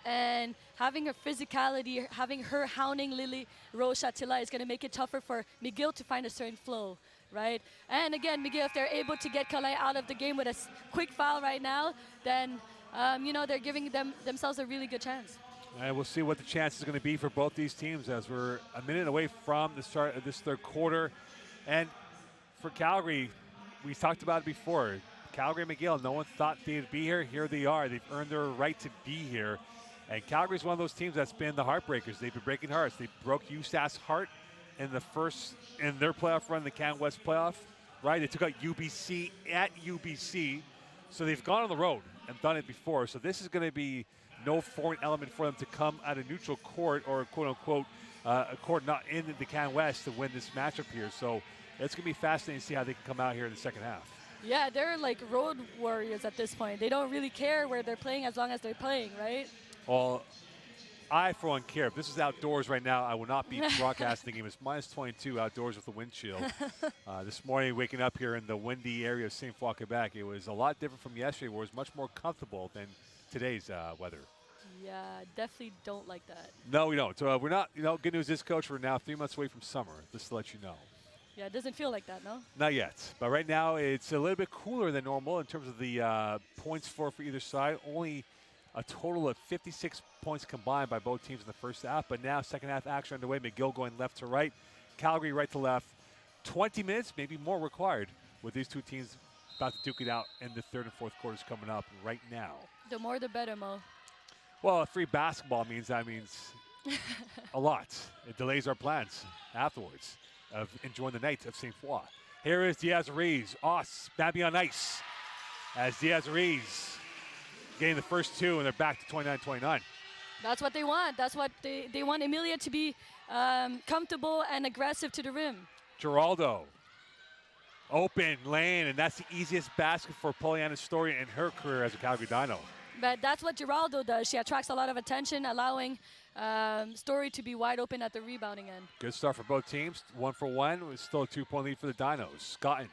And having her physicality, having her hounding Lily Rose Shatila is going to make it tougher for McGill to find a certain flow, right? And again, McGill, if they're able to get Collin out of the game with a quick foul right now, then, they're giving themselves a really good chance. And we'll see what the chances are going to be for both these teams as we're a minute away from the start of this third quarter. And for Calgary, we talked about it before. Calgary and McGill, no one thought they'd be here. Here they are. They've earned their right to be here. And Calgary's one of those teams that's been the heartbreakers. They've been breaking hearts. They broke USAC's heart in their playoff run, the Can West playoff, right? They took out UBC at UBC. So they've gone on the road and done it before. So this is going to be no foreign element for them to come at a neutral court or quote-unquote a court not in the Can West to win this matchup here. So it's going to be fascinating to see how they can come out here in the second half. Yeah, they're like road warriors at this point. They don't really care where they're playing as long as they're playing, right? Well, I, for one, care. If this is outdoors right now, I will not be broadcasting the game. It's minus 22 outdoors with the wind chill. This morning, waking up here in the windy area of St. Foy, Quebec, it was a lot different from yesterday, where it was much more comfortable than today's weather. Yeah, definitely don't like that. No, we don't. So we're not, good news is, Coach, we're now 3 months away from summer, just to let you know. Yeah, it doesn't feel like that, no? Not yet. But right now, it's a little bit cooler than normal in terms of the points for either side. Only a total of 56 points combined by both teams in the first half. But now, second half action underway. McGill going left to right. Calgary right to left. 20 minutes, maybe more required, with these two teams about to duke it out in the third and fourth quarters coming up right now. The more the better, Mo. Well, free basketball means a lot. It delays our plans afterwards of enjoying the night of St. Foy. Here is Diaz-Ruiz. Babby on ice as Diaz-Ruiz getting the first two, and they're back to 29-29. That's what they want. That's what they want Emilia to be comfortable and aggressive to the rim. Giraldo. Open lane, and that's the easiest basket for Poliana Story in her career as a Calgary Dino. But that's what Giraldo does. She attracts a lot of attention, allowing Story to be wide open at the rebounding end. Good start for both teams. 1 for 1. It's still a 2-point lead for the Dinos. Scotton.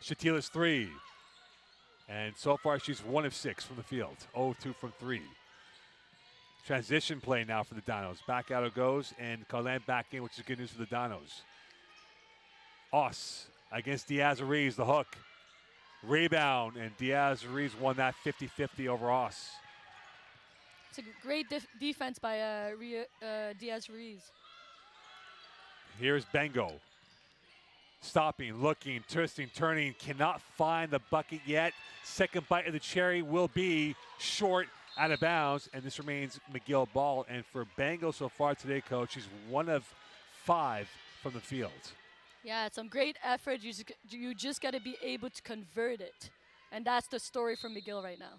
Shatila's three. And so far, she's 1 of 6 from the field. 0-2 from 3. Transition play now for the Dinos. Back out it goes, and Colin back in, which is good news for the Dinos. Against Diaz-Ruiz, the hook. Rebound, and Diaz-Ruiz won that 50-50 over Oss. It's a great defense by Diaz-Ruiz. Here's Bengo. Stopping, looking, twisting, turning, cannot find the bucket yet. Second bite of the cherry will be short, out of bounds, and this remains McGill ball. And for Bengo so far today, Coach, she's 1 of 5 from the field. Yeah, some great effort. You just got to be able to convert it. And that's the story for McGill right now.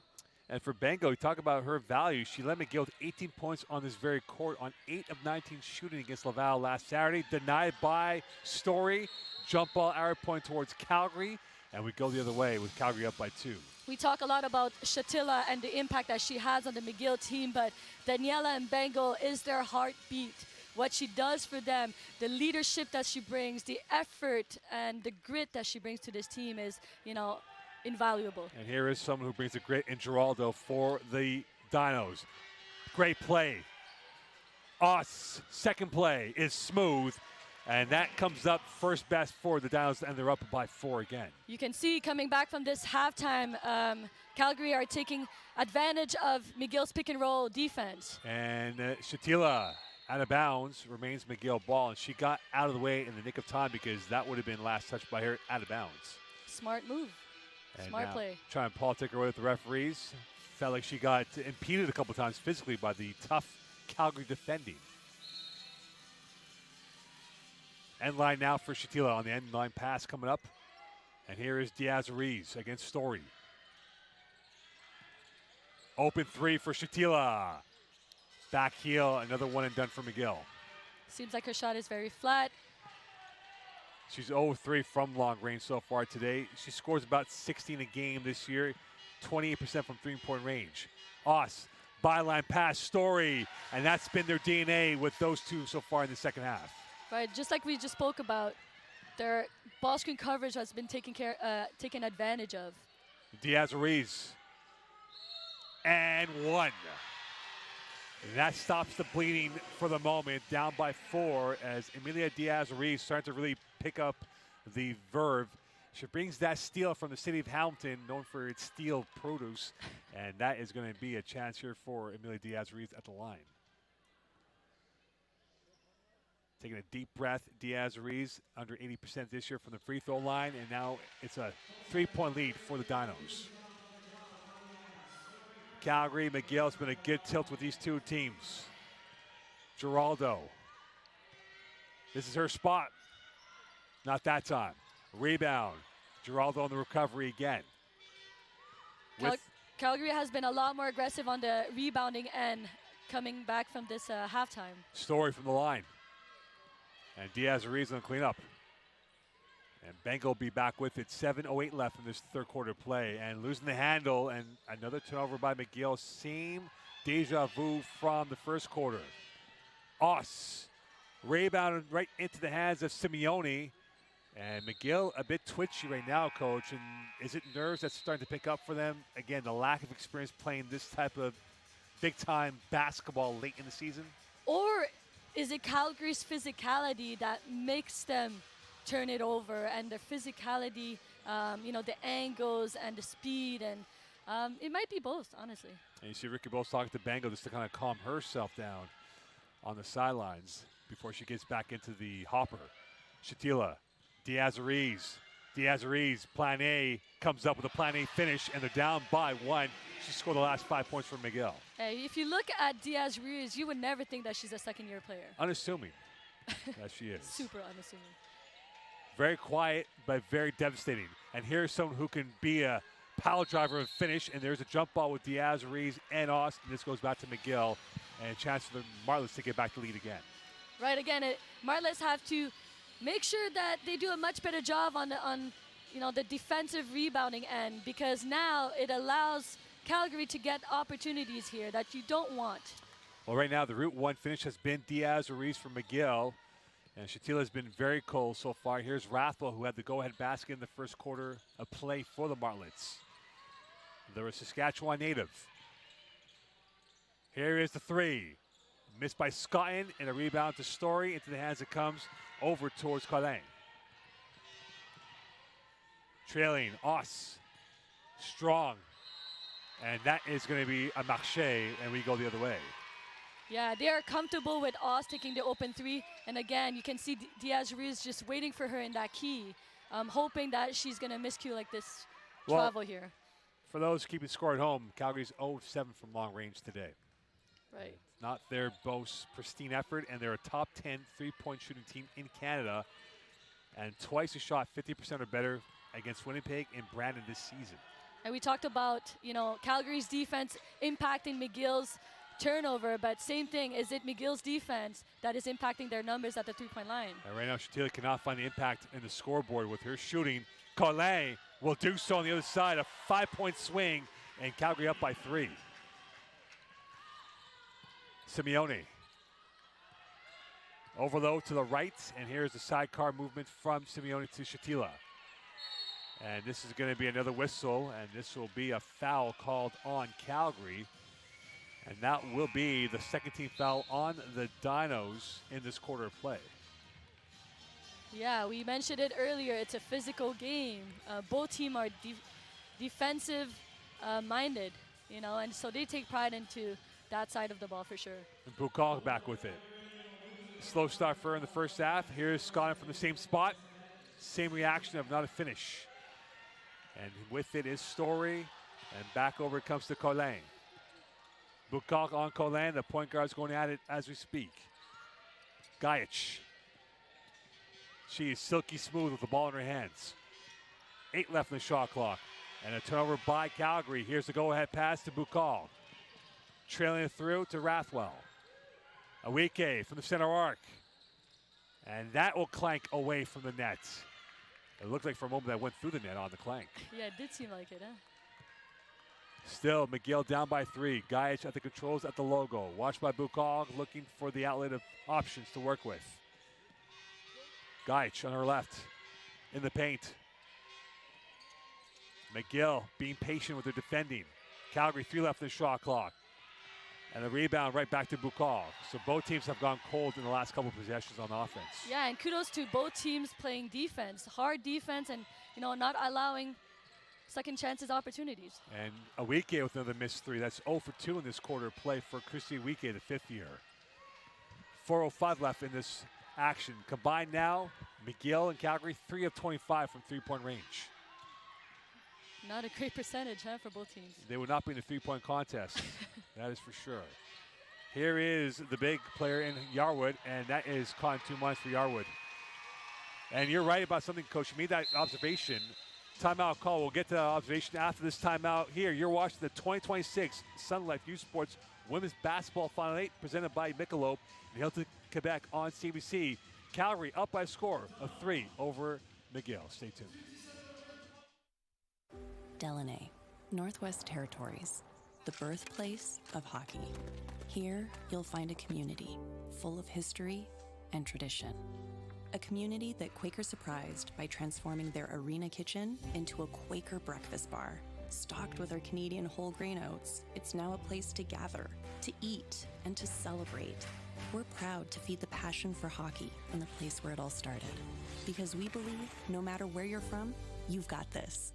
And for Bengo, you talk about her value. She led McGill with 18 points on this very court on 8 of 19 shooting against Laval last Saturday. Denied by Story. Jump ball arrow point towards Calgary. And we go the other way with Calgary up by 2. We talk a lot about Shatila and the impact that she has on the McGill team, but Daniela and Bengo is their heartbeat. What she does for them, the leadership that she brings, the effort and the grit that she brings to this team is, invaluable. And here is someone who brings the grit in Giraldo for the Dinos. Great play. Second play is smooth, and that comes up first best for the Dinos, and they're up by 4 again. You can see coming back from this halftime, Calgary are taking advantage of McGill's pick and roll defense. And Shatila out of bounds, remains McGill ball, and she got out of the way in the nick of time because that would have been last touched by her out of bounds. Smart move. And smart play. Trying to politic her way with the referees. Felt like she got impeded a couple times physically by the tough Calgary defending. End line now for Shatila on the end line pass coming up. And here is Diaz-Ruiz against Story. Open 3 for Shatila. Back heel, another one and done for McGill. Seems like her shot is very flat. She's 0-3 from long range so far today. She scores about 16 a game this year, 28% from 3-point range. Byline pass, Story, and that's been their DNA with those two so far in the second half. Right, just like we just spoke about, their ball screen coverage has been taken advantage of. Diaz-Ruiz, and 1. And that stops the bleeding for the moment, down by 4 as Emilia Diaz-Ruiz starting to really pick up the verve. She brings that steal from the city of Hamilton, known for its steel produce, and that is going to be a chance here for Emilia Diaz-Ruiz at the line. Taking a deep breath, Diaz-Ruiz under 80% this year from the free throw line, and now it's a 3-point lead for the Dinos. Calgary, McGill, it's been a good tilt with these two teams. Giraldo. This is her spot. Not that time. Rebound. Giraldo on the recovery again. Calgary has been a lot more aggressive on the rebounding end coming back from this halftime. Story from the line. And Diaz-Ruiz on cleanup. And Bengal will be back with it. 7:08 left in this third quarter play. And losing the handle, and another turnover by McGill. Same deja vu from the first quarter. Oss rebounded right into the hands of Simeone. And McGill a bit twitchy right now, Coach. And is it nerves that's starting to pick up for them? Again, the lack of experience playing this type of big-time basketball late in the season? Or is it Calgary's physicality that makes them turn it over, and their physicality, the angles and the speed, and it might be both, honestly. And you see Ricky Bowles talking to Bengal just to kind of calm herself down on the sidelines before she gets back into the hopper. Shatila, Diaz-Ruiz, plan A, comes up with a plan A finish, and they're down by 1. She scored the last 5 points for McGill. Hey, if you look at Diaz-Ruiz, you would never think that she's a second-year player. Unassuming that she is. Super unassuming. Very quiet, but very devastating. And here's someone who can be a power driver and finish, and there's a jump ball with Diaz-Ruiz and Oss, and this goes back to McGill, and a chance for the Martlets to get back to lead again. Right, again, Martlets have to make sure that they do a much better job on the defensive rebounding end, because now it allows Calgary to get opportunities here that you don't want. Well, right now the Route 1 finish has been Diaz-Ruiz for McGill, and Shatila has been very cold so far. Here's Rathwell, who had the go-ahead basket in the first quarter of play for the Martlets. They're a Saskatchewan native. Here is the three. Missed by Scotton, and a rebound to Story. Into the hands it comes over towards Colin. Trailing, Oss. Strong. And that is going to be a marché, and we go the other way. Yeah, they are comfortable with Oss taking the open three. And again, you can see Diaz-Ruiz just waiting for her in that key, hoping that she's going to miscue like this travel here. For those keeping score at home, Calgary's 0-7 from long range today. Right. It's not their most pristine effort, and they're a top 10 three-point shooting team in Canada. And twice a shot, 50% or better, against Winnipeg and Brandon this season. And we talked about, Calgary's defense impacting McGill's turnover, but same thing, is it McGill's defense that is impacting their numbers at the three-point line? And right now, Shatila cannot find the impact in the scoreboard with her shooting. Colin will do so on the other side, a 5-point swing, and Calgary up by 3. Simeone. Overload to the right, and here's the sidecar movement from Simeone to Shatila. And this is going to be another whistle, and this will be a foul called on Calgary. And that will be the second team foul on the Dinos in this quarter of play. Yeah, we mentioned it earlier. It's a physical game. Both teams are defensive minded, and so they take pride into that side of the ball for sure. And Bukal back with it. Slow start for her in the first half. Here's Scott from the same spot. Same reaction of not a finish. And with it is Story, and back over it comes to Colin. Bukal on Colin. The point guard's going at it as we speak. Gajic. She is silky smooth with the ball in her hands. 8 left in the shot clock. And a turnover by Calgary. Here's the go-ahead pass to Bukal. Trailing it through to Rathwell. Awike from the center arc. And that will clank away from the net. It looked like for a moment that went through the net on the clank. Yeah, it did seem like it, huh? Still, McGill down by 3. Gajic at the controls at the logo. Watched by Bukal, looking for the outlet of options to work with. Gajic on her left, in the paint. McGill being patient with their defending. Calgary 3 left in the shot clock. And the rebound right back to Bukal. So both teams have gone cold in the last couple of possessions on offense. Yeah, and kudos to both teams playing defense. Hard defense and, not allowing second chances opportunities. And Awike with another missed 3. That's 0 for 2 in this quarter of play for Christy Awike, the 5th year. 4:05 left in this action. Combined now, McGill and Calgary 3 of 25 from three-point range. Not a great percentage, huh, for both teams. They would not be in a three-point contest. That is for sure. Here is the big player in Yarwood, and that is Con 2 months for Yarwood. And you're right about something, Coach. You made that observation. Timeout call. We'll get to the observation after this timeout here. You're watching the 2026 Sun Life Youth Sports Women's Basketball Final 8 presented by Michelob and Hilton, Quebec on CBC. Calgary up by a score of 3 over McGill. Stay tuned. Delaney, Northwest Territories, the birthplace of hockey. Here, you'll find a community full of history and tradition. A community that Quaker surprised by transforming their arena kitchen into a Quaker breakfast bar. Stocked with our Canadian whole grain oats, it's now a place to gather, to eat, and to celebrate. We're proud to feed the passion for hockey in the place where it all started. Because we believe no matter where you're from, you've got this.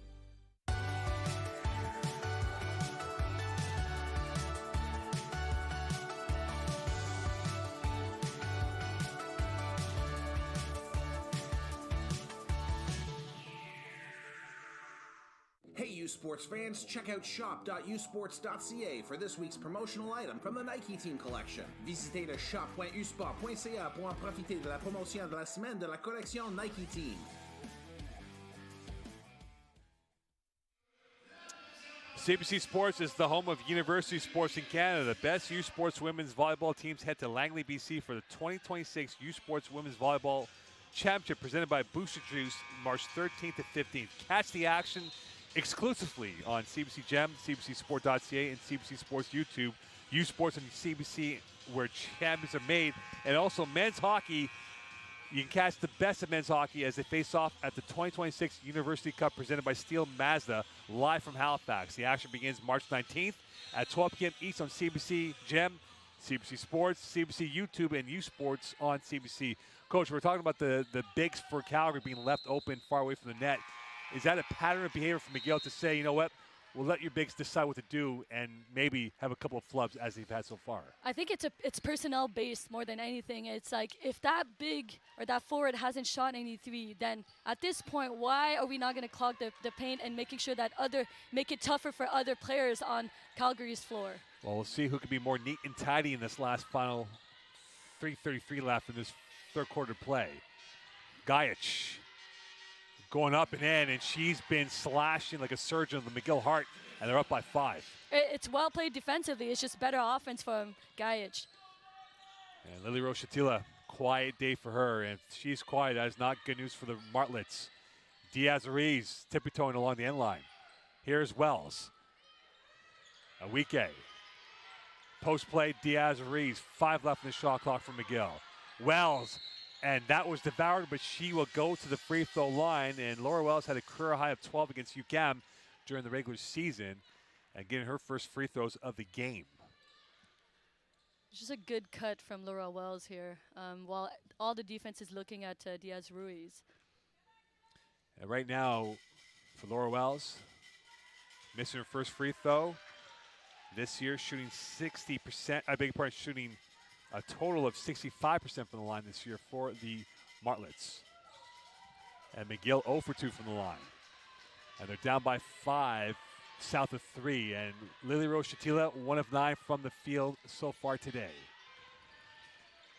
Hey, U Sports fans, check out shop.usports.ca for this week's promotional item from the Nike Team Collection. Visitez le shop.usport.ca pour en profiter de la promotion de la semaine de la collection Nike Team. CBC Sports is the home of University Sports in Canada. The best U Sports women's volleyball teams head to Langley, BC for the 2026 U Sports Women's Volleyball Championship presented by Booster Juice March 13th to 15th. Catch the action exclusively on CBC Gem, CBCSport.ca, and CBC Sports YouTube. U Sports and CBC, where champions are made. And also men's hockey. You can catch the best of men's hockey as they face off at the 2026 University Cup presented by Steel Mazda live from Halifax. The action begins March 19th at 12 p.m. East on CBC Gem, CBC Sports, CBC YouTube, and U Sports on CBC. Coach, we're talking about the bigs for Calgary being left open far away from the net. Is that a pattern of behavior for McGill to say, you know what, we'll let your bigs decide what to do and maybe have a couple of flubs as they've had so far? I think it's personnel based more than anything. It's like if that big or that forward hasn't shot any three, then at this point, why are we not going to clog the paint and making sure that make it tougher for other players on Calgary's floor? Well, we'll see who can be more neat and tidy in this last final 3:33 left in this third quarter play. Gajic going up and in, and she's been slashing like a surgeon on the McGill Heart, and they're up by 5. It's well played defensively. It's just better offense from Gajic. And Lily Rose Shatila, quiet day for her, and if she's quiet, that is not good news for the Martlets. Diaz-Ruiz tippy-toeing along the end line. Here's Wells. Awike. Post play, Diaz-Ruiz, 5 left in the shot clock for McGill. Wells, and that was devoured, but she will go to the free throw line. And Laura Wells had a career high of 12 against UQAM during the regular season and getting her first free throws of the game. Just a good cut from Laura Wells here, while all the defense is looking at Diaz-Ruiz. And right now, for Laura Wells, missing her first free throw. This year, shooting 60%, I beg your pardon, shooting a total of 65% from the line this year for the Martlets. And McGill 0 for 2 from the line. And they're down by 5, south of 3. And Lily Rose Shatila, 1 of 9 from the field so far today.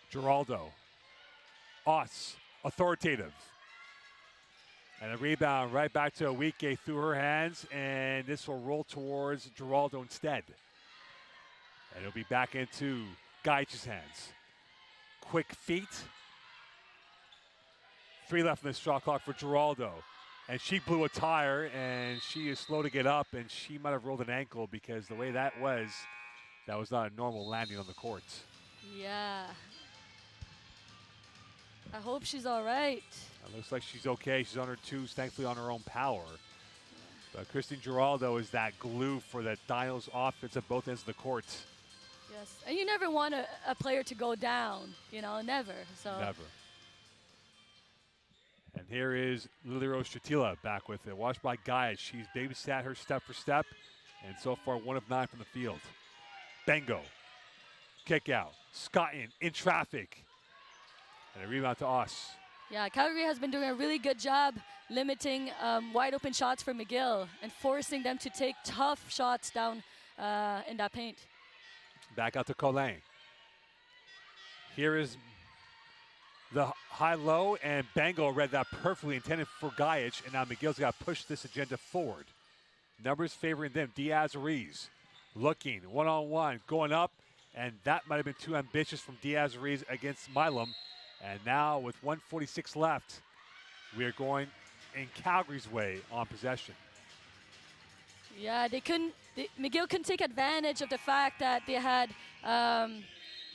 Giraldo. Oss, authoritative. And a rebound right back to Awike through her hands. And this will roll towards Giraldo instead. And it'll be back into Gajic's hands. Quick feet. 3 left in the shot clock for Giraldo. And she blew a tire, and she is slow to get up, and she might have rolled an ankle because the way that was not a normal landing on the court. Yeah. I hope she's all right. It looks like she's okay. She's on her twos, thankfully on her own power. But Christine Giraldo is that glue for the Dinos offense at both ends of the court. Yes, and you never want a player to go down, never. So. Never. And here is Lily Rose Shatila back with it. Watched by Gajic. She's babysat her step for step, and so far 1 of 9 from the field. Bengo. Kick out. Scotton in traffic. And a rebound to us. Yeah, Calgary has been doing a really good job limiting wide open shots for McGill and forcing them to take tough shots down in that paint. Back out to Colin. Here is the high-low, and Bango read that perfectly, intended for Gajic, and now McGill's got to push this agenda forward. Numbers favoring them. Diaz-Ruiz looking, one-on-one, going up, and that might have been too ambitious from Diaz-Ruiz against Milam. And now with 1:46 left, we are going in Calgary's way on possession. Yeah, McGill couldn't take advantage of the fact that they had,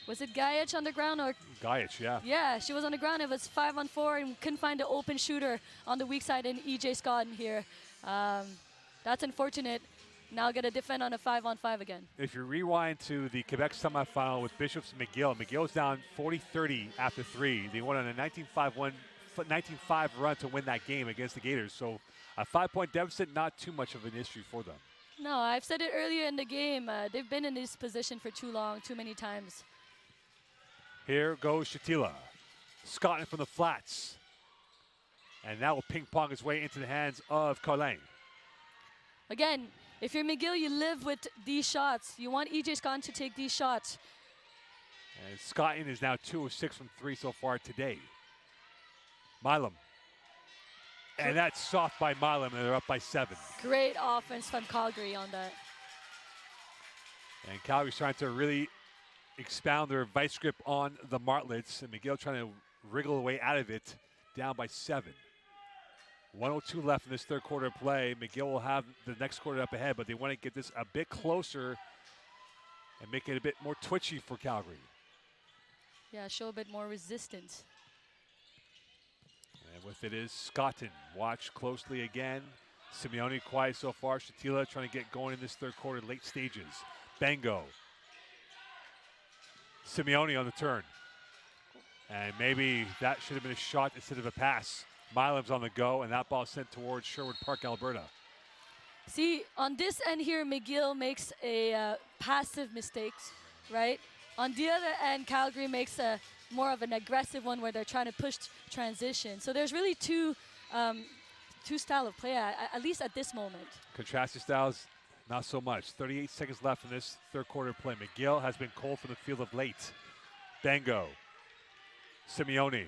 was it Gajic on the ground or? Gajic, yeah. Yeah, she was on the ground. It was 5-on-4 and couldn't find the open shooter on the weak side in EJ Scotton here. That's unfortunate. Now got to defend on a 5-on-5 again. If you rewind to the Quebec semifinal with Bishops and McGill, McGill's down 40-30 after 3. They won on a 19-5 run to win that game against the Gators. So a 5-point deficit, not too much of an issue for them. No, I've said it earlier in the game. They've been in this position for too long, too many times. Here goes Shatila. Scotland from the flats. And that will ping-pong his way into the hands of Colin. Again, if you're McGill, you live with these shots. You want EJ Scotton to take these shots. And Scotland is now 2 of 6 from 3 so far today. Milam. And that's soft by Milam, and they're up by 7. Great offense from Calgary on that. And Calgary's trying to really expound their vice grip on the Martlets, and McGill trying to wriggle away out of it, down by 7. 1:02 left in this third quarter of play. McGill will have the next quarter up ahead, but they want to get this a bit closer and make it a bit more twitchy for Calgary. Yeah, show a bit more resistance. And with it is Scotton. Watch closely again. Simeone quiet so far. Shatila trying to get going in this third quarter, late stages. Bango. Simeone on the turn. And maybe that should have been a shot instead of a pass. Milam's on the go, and that ball sent towards Sherwood Park, Alberta. See, on this end here, McGill makes a passive mistakes, right? On the other end, Calgary makes a more of an aggressive one where they're trying to push transition. So there's really two style of play, at least at this moment. Contrasting styles, not so much. 38 seconds left in this third quarter play. McGill has been cold from the field of late. Bango. Simeone.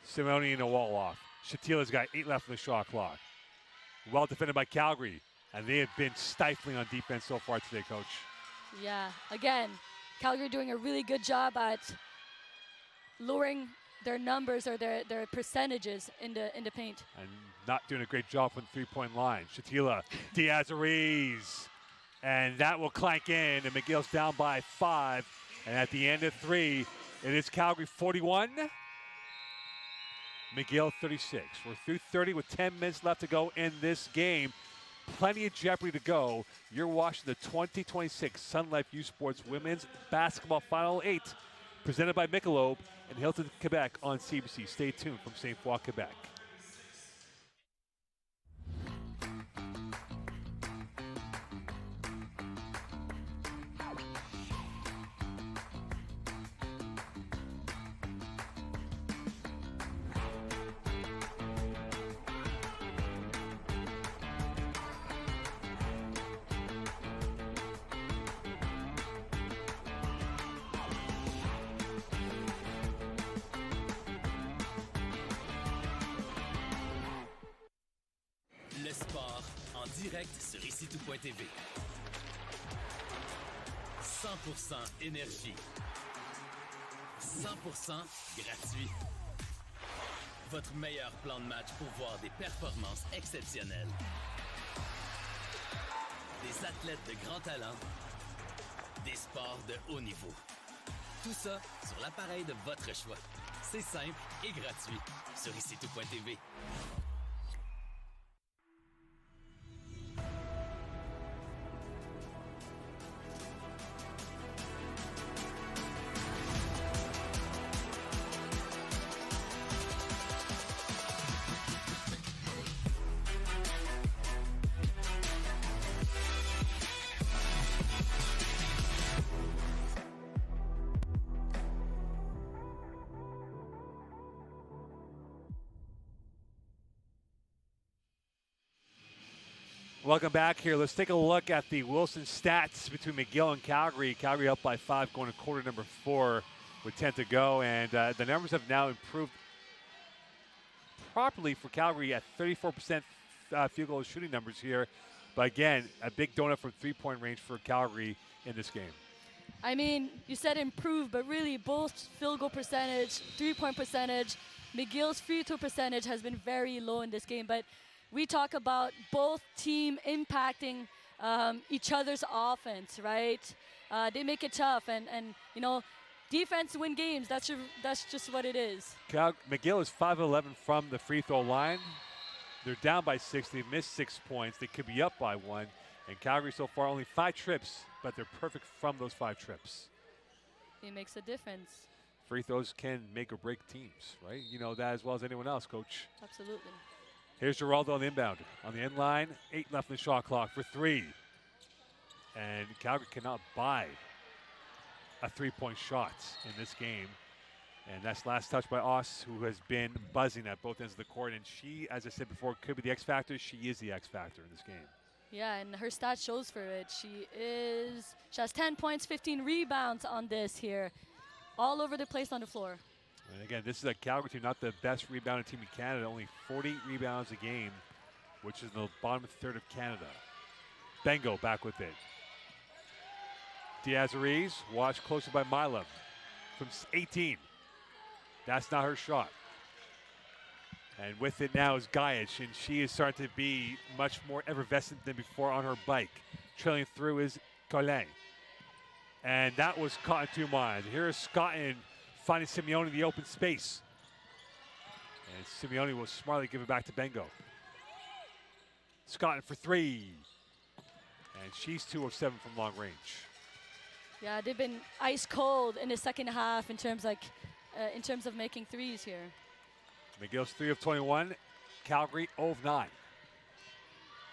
Simeone in a wall off. Shatila's got 8 left in the shot clock. Well defended by Calgary, and they have been stifling on defense so far today, Coach. Yeah, again, Calgary doing a really good job at lowering their numbers or their percentages in the paint. And not doing a great job from the three-point line. Shatila, Diaz-Ruiz, and that will clank in, and McGill's down by 5. And at the end of 3, it is Calgary 41. McGill 36. We're through 30 with 10 minutes left to go in this game. Plenty of jeopardy to go. You're watching the 2026 Sun Life U Sports Women's Basketball Final 8, presented by Michelob and Hilton, Quebec on CBC. Stay tuned from St. Foy, Quebec. Le sport en direct sur ICTout.tv. 100% énergie. 100% gratuit. Votre meilleur plan de match pour voir des performances exceptionnelles. Des athlètes de grand talent. Des sports de haut niveau. Tout ça sur l'appareil de votre choix. C'est simple et gratuit sur ICTout.tv. Welcome back here. Let's take a look at the Wilson stats between McGill and Calgary. Calgary up by 5 going to quarter number 4 with 10 to go. And the numbers have now improved properly for Calgary at 34% field goal shooting numbers here. But again, a big donut from three-point range for Calgary in this game. I mean, you said improve, but really both field goal percentage, three-point percentage, McGill's free throw percentage has been very low in this game. But we talk about both team impacting each other's offense, right? They make it tough, and you know, defense win games. That's just what it is. McGill is 5-11 from the free throw line. They're down by 6. They've missed 6 points. They could be up by 1. And Calgary so far only 5 trips, but they're perfect from those 5 trips. It makes a difference. Free throws can make or break teams, right? You know that as well as anyone else, Coach. Absolutely. Here's Geraldo on the inbound. On the end line, 8 left in the shot clock for 3. And Calgary cannot buy a 3-point shot in this game. And that's last touch by Oss, who has been buzzing at both ends of the court. And she, as I said before, could be the X factor. She is the X factor in this game. Yeah, and her stat shows for it. She has 10 points, 15 rebounds on this here. All over the place on the floor. And again, this is a Calgary team, not the best rebounding team in Canada. Only 40 rebounds a game, which is the bottom third of Canada. Bengo back with it. Diaz-Ariz, watched closely by Mila from 18. That's not her shot. And with it now is Gajic, and she is starting to be much more effervescent than before on her bike. Trailing through is Colin. And that was caught in 2 minds. Here is Scotton finding Simeone in the open space. And Simeone will smartly give it back to Bengo. Scotton for 3. And she's 2 of 7 from long range. Yeah, they've been ice cold in the second half in terms of making threes here. McGill's 3 of 21. Calgary 0 of 9.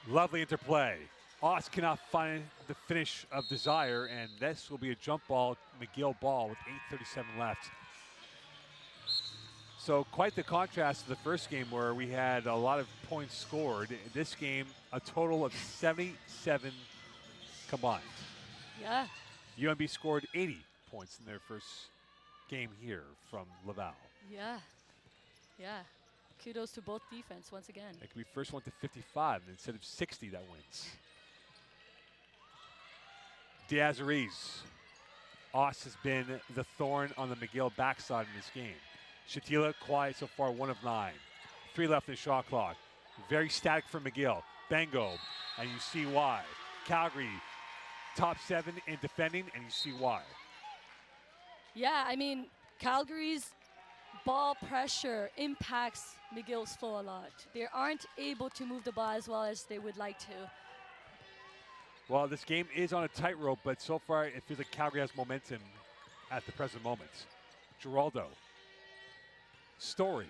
Lovely interplay. Oss cannot find the finish of desire, and this will be a jump ball, McGill ball with 8:37 left. So quite the contrast to the first game where we had a lot of points scored. In this game, a total of 77 combined. Yeah. UNB scored 80 points in their first game here from Laval. Yeah. Yeah. Kudos to both defense once again. It could be first one to 55 instead of 60 that wins. Diaz-Ariz. Oss has been the thorn on the McGill backside in this game. Shatila quiet so far, 1 of 9. 3 left in the shot clock. Very static for McGill. Bengo, and you see why. Calgary, top 7 in defending, and you see why. Yeah, I mean, Calgary's ball pressure impacts McGill's flow a lot. They aren't able to move the ball as well as they would like to. Well, this game is on a tightrope, but so far it feels like Calgary has momentum at the present moment. Geraldo. Story.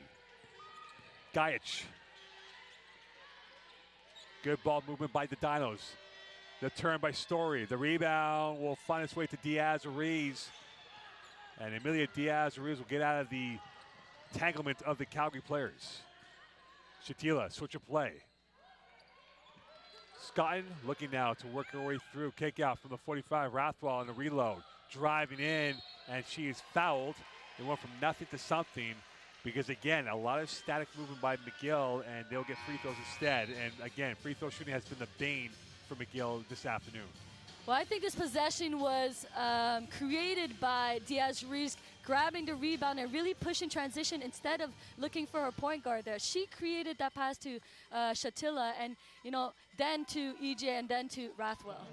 Gajic. Good ball movement by the Dinos. The turn by Story. The rebound will find its way to Diaz-Ariz. And Emilia Diaz-Ariz will get out of the entanglement of the Calgary players. Shatila, switch of play. Scotton looking now to work her way through. Kick out from the 45. Rathwell on the reload. Driving in, and she is fouled. They went from nothing to something because, again, a lot of static movement by McGill, and they'll get free throws instead. And, again, free throw shooting has been the bane for McGill this afternoon. Well, I think this possession was created by Diaz-Ariz grabbing the rebound and really pushing transition instead of looking for her point guard there. She created that pass to Shatila and, you know, then to EJ and then to Rathwell.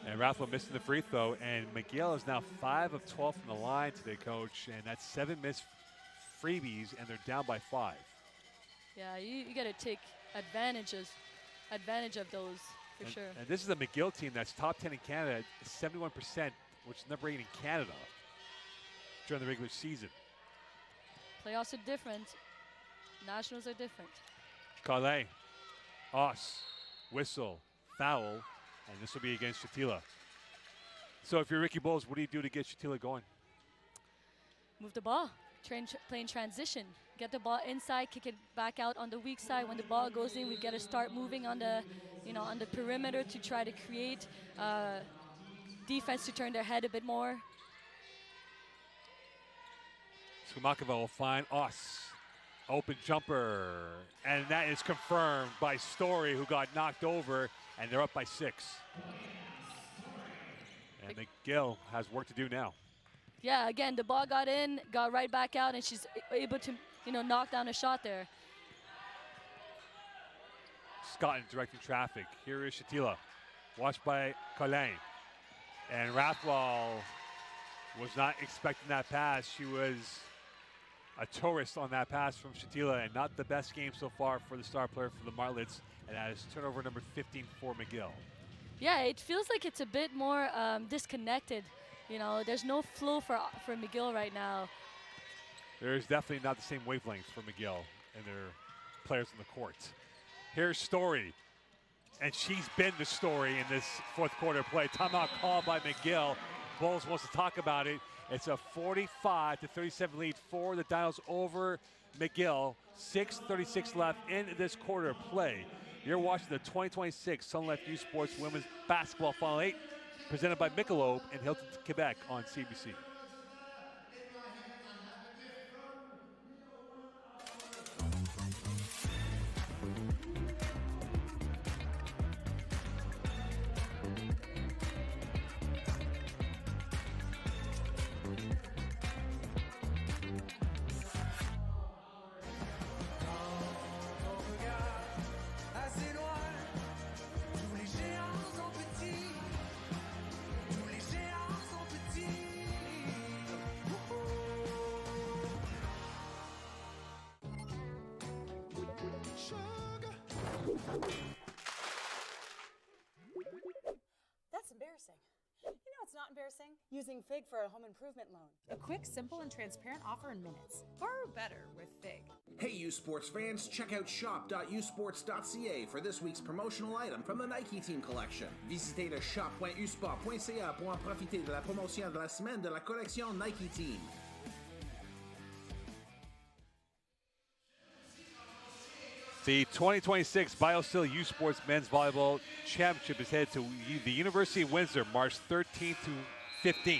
And Rathwell missing the free throw, and McGill is now 5 of 12 from the line today, Coach, and that's 7 missed freebies, and they're down by 5. Yeah, you got to take advantage of those. For sure. And this is a McGill team that's top 10 in Canada, 71%, which is number 8 in Canada during the regular season. Playoffs are different. Nationals are different. Calais, Oss, whistle, foul, and this will be against Shatila. So if you're Ricky Bowles, what do you do to get Shatila going? Move the ball. Play in transition. Get the ball inside, kick it back out on the weak side. When the ball goes in, we've got to start moving on the, on the perimeter to try to create defense to turn their head a bit more. Skumakova will find us. Open jumper. And that is confirmed by Story, who got knocked over, and they're up by 6. And McGill has work to do now. Yeah, again, the ball got in, got right back out, and she's able to, knock down a shot there. Scotland directing traffic. Here is Shatila, watched by Colin. And Rathwell was not expecting that pass. She was a tourist on that pass from Shatila, and not the best game so far for the star player for the Martlets. And that is turnover number 15 for McGill. Yeah, it feels like it's a bit more disconnected. There's no flow for McGill right now. There's definitely not the same wavelength for McGill and their players on the court. Here's Story, and she's been the story in this fourth quarter play. Timeout called by McGill. Bowles wants to talk about it. It's a 45-37 lead for the Dinos over McGill. 6:36 left in this quarter play. You're watching the 2026 Sun Life U Sports Women's Basketball Final 8, presented by Michelob in Hilton, Quebec on CBC. That's embarrassing. It's not embarrassing. Using FIG for a home improvement loan. A quick, simple, and transparent offer in minutes. Borrow better with FIG. Hey, U Sports fans, check out shop.usports.ca for this week's promotional item from the Nike Team collection. Visitez le shop.usport.ca pour en profiter de la promotion de la semaine de la collection Nike Team. The 2026 BioSteel U Sports Men's Volleyball Championship is headed to the University of Windsor, March 13th to 15th.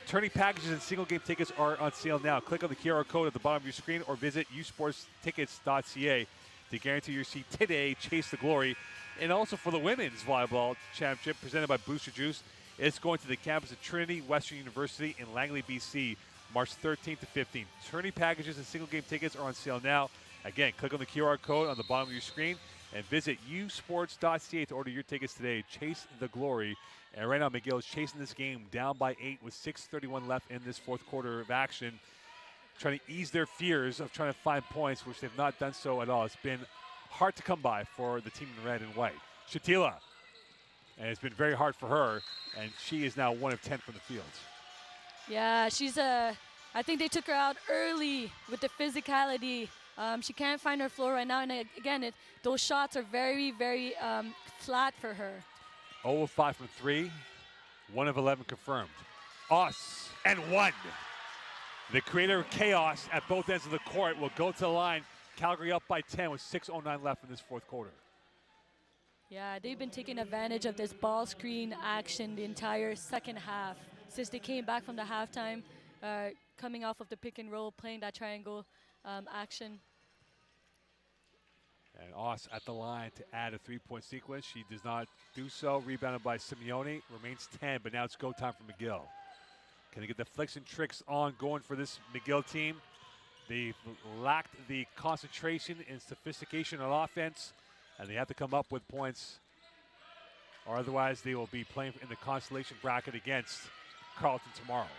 Tourney packages and single game tickets are on sale now. Click on the QR code at the bottom of your screen or visit usportstickets.ca to guarantee your seat today. Chase the glory. And also for the Women's Volleyball Championship presented by Booster Juice, it's going to the campus of Trinity Western University in Langley, BC, March 13th to 15th. Tourney packages and single game tickets are on sale now. Again, click on the QR code on the bottom of your screen and visit usports.ca to order your tickets today. Chase the glory. And right now, McGill is chasing this game down by 8 with 6:31 left in this fourth quarter of action, trying to ease their fears of trying to find points, which they've not done so at all. It's been hard to come by for the team in red and white. Shatila, and it's been very hard for her, and she is now 1 of 10 from the field. Yeah, I think they took her out early with the physicality. She can't find her floor right now, and again, those shots are very, very flat for her. 0 of 5 from 3, 1 of 11 confirmed. Us and 1. The creator of chaos at both ends of the court will go to the line. Calgary up by 10 with 6:09 left in this fourth quarter. Yeah, they've been taking advantage of this ball screen action the entire second half since they came back from the halftime, coming off of the pick and roll, playing that triangle action. And Oss at the line to add a three-point sequence. She does not do so. Rebounded by Simeone. Remains 10, but now it's go time for McGill. Can they get the flicks and tricks on going for this McGill team? They lacked the concentration and sophistication on offense, and they have to come up with points, or otherwise they will be playing in the consolation bracket against Carleton tomorrow.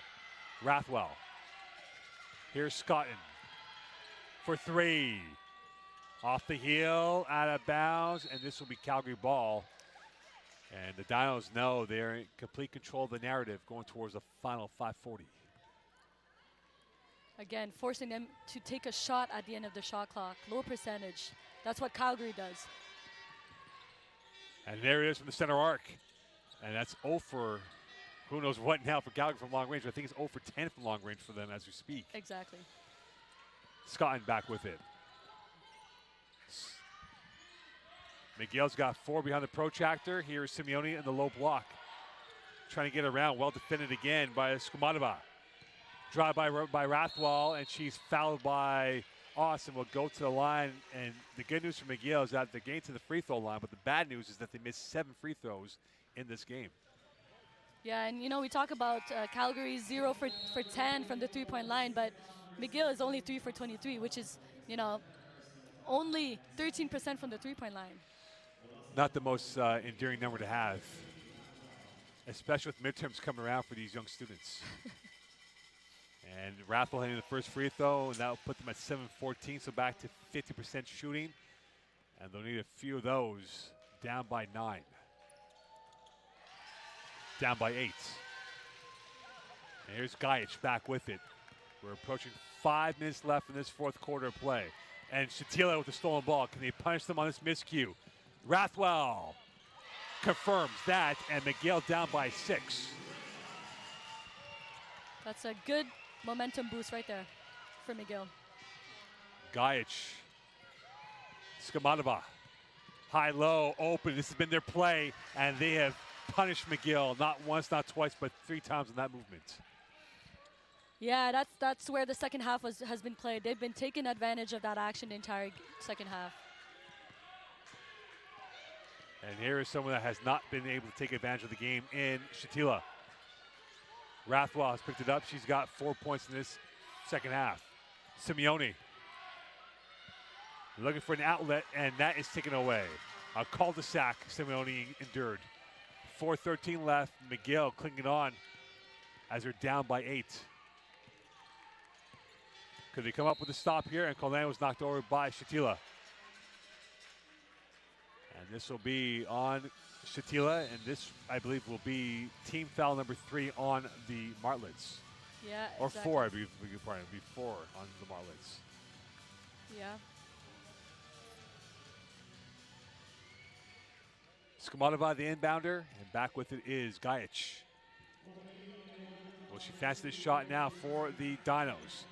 Rathwell. Here's Scotton for 3. Off the heel, out of bounds, and this will be Calgary ball. And the Dinos know they're in complete control of the narrative going towards the final 5:40. Again, forcing them to take a shot at the end of the shot clock. Low percentage. That's what Calgary does. And there it is from the center arc. And that's 0 for who knows what now for Calgary from long range. I think it's 0 for 10 from long range for them as we speak. Exactly. Scotton back with it. McGill's got 4 behind the protractor. Here's Simeone in the low block. Trying to get around, well defended again by Skumatova. Drive by Rathwall, and she's fouled by Austin. Will go to the line, and the good news for McGill is that they're getting to the free throw line, but the bad news is that they missed 7 free throws in this game. Yeah, and we talk about Calgary 0 for 10 from the three-point line, but McGill is only 3 for 23, which is, only 13% from the three-point line. Not the most endearing number to have, especially with midterms coming around for these young students. And Rathwell hitting the first free throw, and that will put them at 7-14, so back to 50% shooting. And they'll need a few of those, down by 9. Down by 8. And here's Gajic back with it. We're approaching 5 minutes left in this fourth quarter of play. And Shatila with the stolen ball. Can they punish them on this miscue? Rathwell confirms that, and McGill down by 6. That's a good momentum boost right there for McGill. Gajic. Skumatova. High-low, open. This has been their play, and they have punished McGill not once, not twice, but 3 times in that movement. Yeah, that's where the second half has been played. They've been taking advantage of that action the entire second half. And here is someone that has not been able to take advantage of the game in Shatila. Rathwell has picked it up. She's got 4 points in this second half. Simeone looking for an outlet, and that is taken away. A cul-de-sac Simeone endured. 4:13 left. McGill clinging on as they're down by 8. Could they come up with a stop here? And Colin was knocked over by Shatila. And this will be on Shatila, and this, I believe, will be team foul number 3 on the Martlets. Yeah, or exactly. 4, I believe, pardon, it'll be 4 on the Martlets. Yeah. Skumatova, the inbounder, and back with it is Gajic. Well, she fancies this shot now for the Dinos.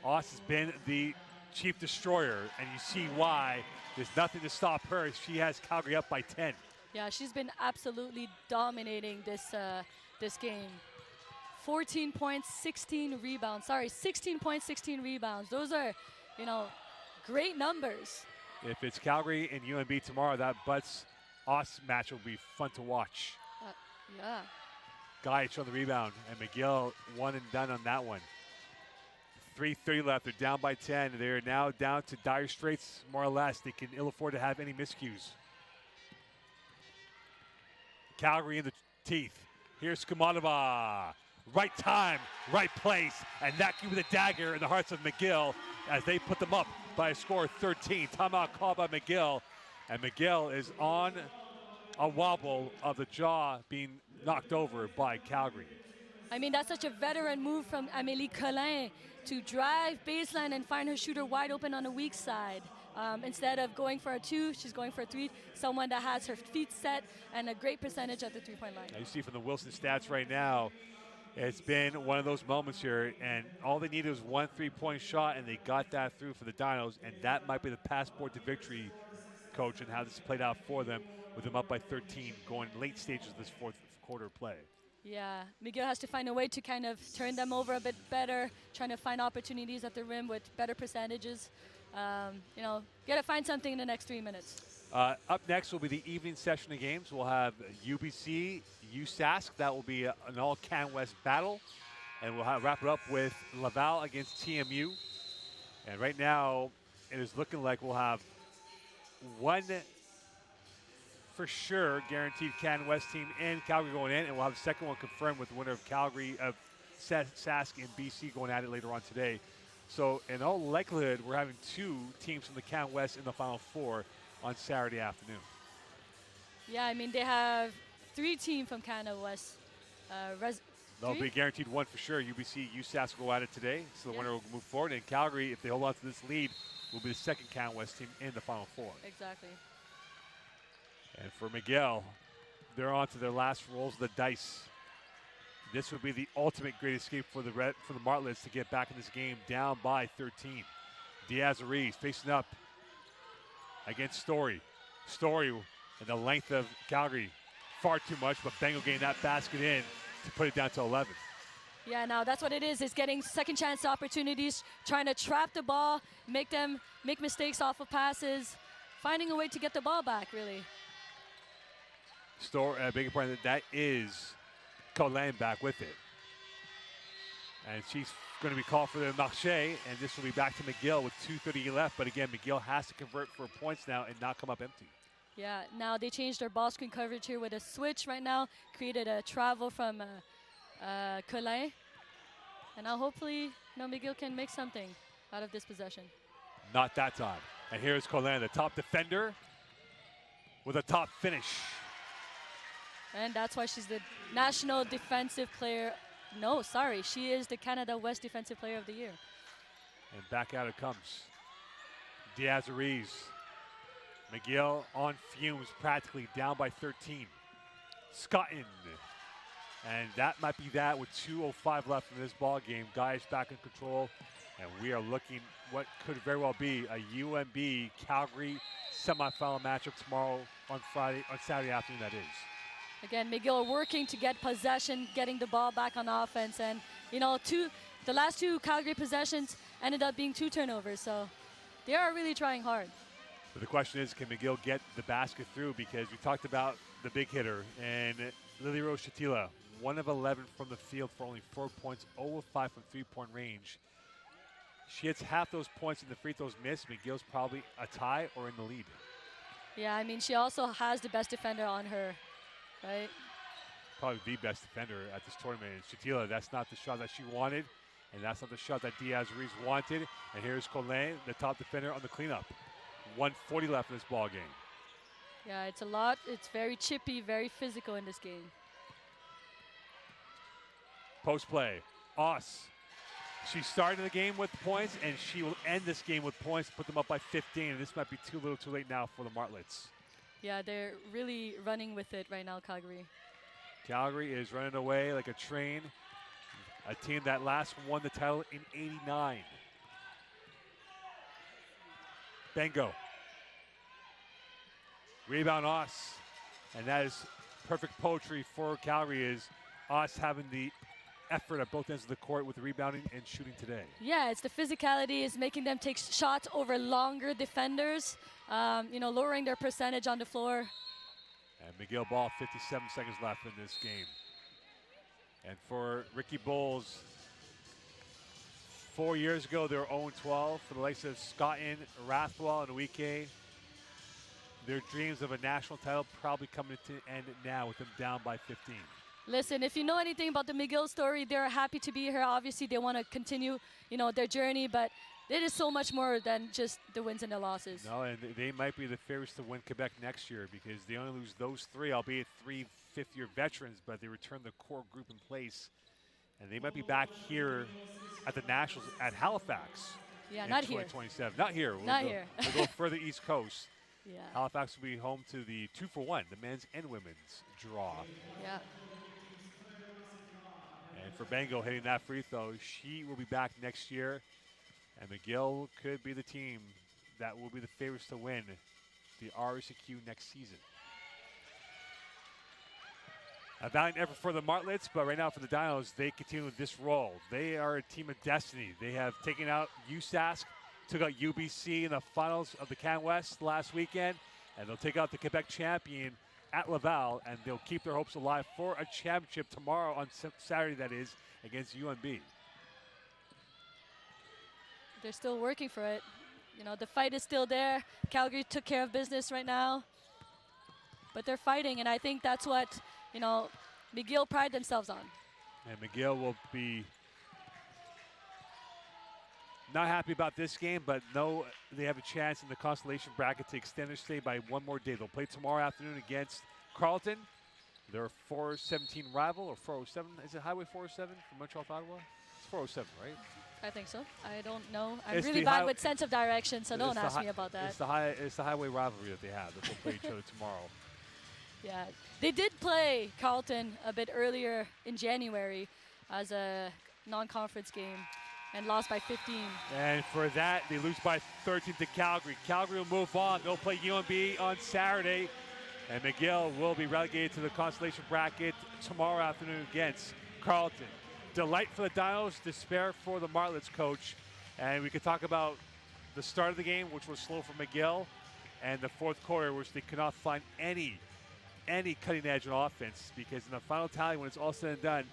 Oss has been the chief destroyer, and you see why. There's nothing to stop her. She has Calgary up by 10. Yeah, she's been absolutely dominating this game. 14 points, 16 rebounds. Sorry, 16 points, 16 rebounds. Those are, great numbers. If it's Calgary and UNB tomorrow, that Butts Oss match will be fun to watch. Yeah. Gajic on the rebound, and McGill one and done on that one. 3:30 left. They're down by 10. They're now down to dire straits, more or less. They can ill afford to have any miscues. Calgary in the teeth. Here's Skumatova. Right time, right place, and that give the dagger in the hearts of McGill as they put them up by a score of 13. Timeout called by McGill, and McGill is on a wobble of the jaw being knocked over by Calgary. I mean, that's such a veteran move from Amélie Collin to drive baseline and find her shooter wide open on the weak side. Instead of going for a 2, she's going for a 3. Someone that has her feet set and a great percentage at the three-point line. Now you see from the Wilson stats right now, it's been one of those moments here, and all they needed was 1 3-point shot, and they got that through for the Dinos, and that might be the passport to victory, Coach, and how this played out for them, with them up by 13 going late stages of this fourth quarter play. Yeah, McGill has to find a way to kind of turn them over a bit better, trying to find opportunities at the rim with better percentages. Got to find something in the next 3 minutes. Up next will be the evening session of games. We'll have UBC, USask. That will be an all-Can West battle. And we'll wrap it up with Laval against TMU. And right now, it is looking like we'll have one for sure guaranteed Can West team in Calgary going in, and we'll have the second one confirmed with the winner of Calgary, of Sask and BC going at it later on today. So in all likelihood, we're having 2 teams from the Can West in the Final Four on Saturday afternoon. Yeah, I mean, they have 3 teams from Canada West. They'll be guaranteed one for sure. UBC, USask will go at it today, so the winner will move forward. And Calgary, if they hold on to this lead, will be the second Can West team in the Final Four. Exactly. And for McGill, they're on to their last rolls of the dice. This would be the ultimate great escape for the Martlets to get back in this game down by 13. Diaz-Ariz facing up against Story. Story and the length of Calgary, far too much, but Bengal getting that basket in to put it down to 11. Yeah, now that's what it is. It's getting second chance opportunities, trying to trap the ball, make mistakes off of passes, finding a way to get the ball back, really. Beg your pardon, that is Colin back with it. And she's going to be called for the marché, and this will be back to McGill with 2:30 left. But again, McGill has to convert for points now and not come up empty. Yeah, now they changed their ball screen coverage here with a switch right now, created a travel from Colin. And now hopefully, McGill can make something out of this possession. Not that time. And here's Colin, the top defender, with a top finish. And that's why she's the National Defensive Player. No, sorry, she is the Canada West Defensive Player of the Year. And back out it comes. Diaz-Ruiz. McGill on fumes, practically down by 13. Scotton. And that might be that with 2:05 left in this ball game. Guys back in control. And we are looking what could very well be a UNB Calgary semifinal matchup tomorrow on Saturday afternoon, that is. Again, McGill working to get possession, getting the ball back on offense. And, the last two Calgary possessions ended up being 2 turnovers. So they are really trying hard. But the question is, can McGill get the basket through? Because we talked about the big hitter. And Lily Rose Chatila, 1 of 11 from the field for only 4 points, 0 of 5 from three-point range. She hits half those points in the free throws missed. McGill's probably a tie or in the lead. Yeah, she also has the best defender on her. Right. Probably the best defender at this tournament is Chatila. That's not the shot that she wanted, and that's not the shot that Diaz-Ruiz wanted. And here's Colin, the top defender, on the cleanup. 1:40 left in this ball game. Yeah, it's a lot. It's very chippy, very physical in this game. Post play. Oss. She started the game with points, and she will end this game with points, put them up by 15. And this might be too little too late now for the Martlets. Yeah, they're really running with it right now, Calgary. Calgary is running away like a train. A team that last won the title in '89. Bengo. Rebound Oss. And that is perfect poetry for Calgary, is Oss having the effort at both ends of the court with rebounding and shooting today. Yeah, it's the physicality is making them take shots over longer defenders, lowering their percentage on the floor. And McGill ball, 57 seconds left in this game. And for Ricky Bowles, 4 years ago, they were 0-12. For the likes of Scotton, Rathwell, and Uike, their dreams of a national title probably coming to an end now with them down by 15. Listen, if you know anything about the McGill story, they're happy to be here. Obviously, they want to continue, their journey, but it is so much more than just the wins and the losses. No, and they might be the favorites to win Quebec next year because they only lose those 3, albeit 3 fifth-year veterans, but they return the core group in place. And they might be back here at the Nationals at Halifax. Yeah, not here. 2027. Not here. Not here. We'll go further East Coast. Yeah. Halifax will be home to the 2-for-1, the men's and women's draw. Yeah. And for Bengo hitting that free throw, she will be back next year. And McGill could be the team that will be the favorites to win the RSQ next season. A valiant effort for the Martlets, but right now for the Dinos, they continue with this role. They are a team of destiny. They have taken out USask, took out UBC in the finals of the Can West last weekend, and they'll take out the Quebec champion at Laval, and they'll keep their hopes alive for a championship tomorrow on Saturday, that is, against UNB. They're still working for it. The fight is still there. Calgary took care of business right now, but they're fighting, and I think that's what McGill pride themselves on. And McGill will be not happy about this game, but know they have a chance in the consolation bracket to extend their stay by one more day. They'll play tomorrow afternoon against Carleton. They're a 417 rival, or 407. Is it Highway 407 from Montreal to Ottawa? It's 407, right? I think so. I don't know. I'm really bad with sense of direction, so don't ask me about that. It's the highway rivalry that they have. That they'll play each other tomorrow. Yeah, they did play Carleton a bit earlier in January as a non-conference game. and lost by 15. And for that, they lose by 13 to Calgary. Calgary will move on. They'll play UNB on Saturday. And McGill will be relegated to the consolation bracket tomorrow afternoon against Carleton. Delight for the Dinos, despair for the Martlets coach. And we could talk about the start of the game, which was slow for McGill, and the fourth quarter, which they could not find any cutting edge on offense, because in the final tally, when it's all said and done,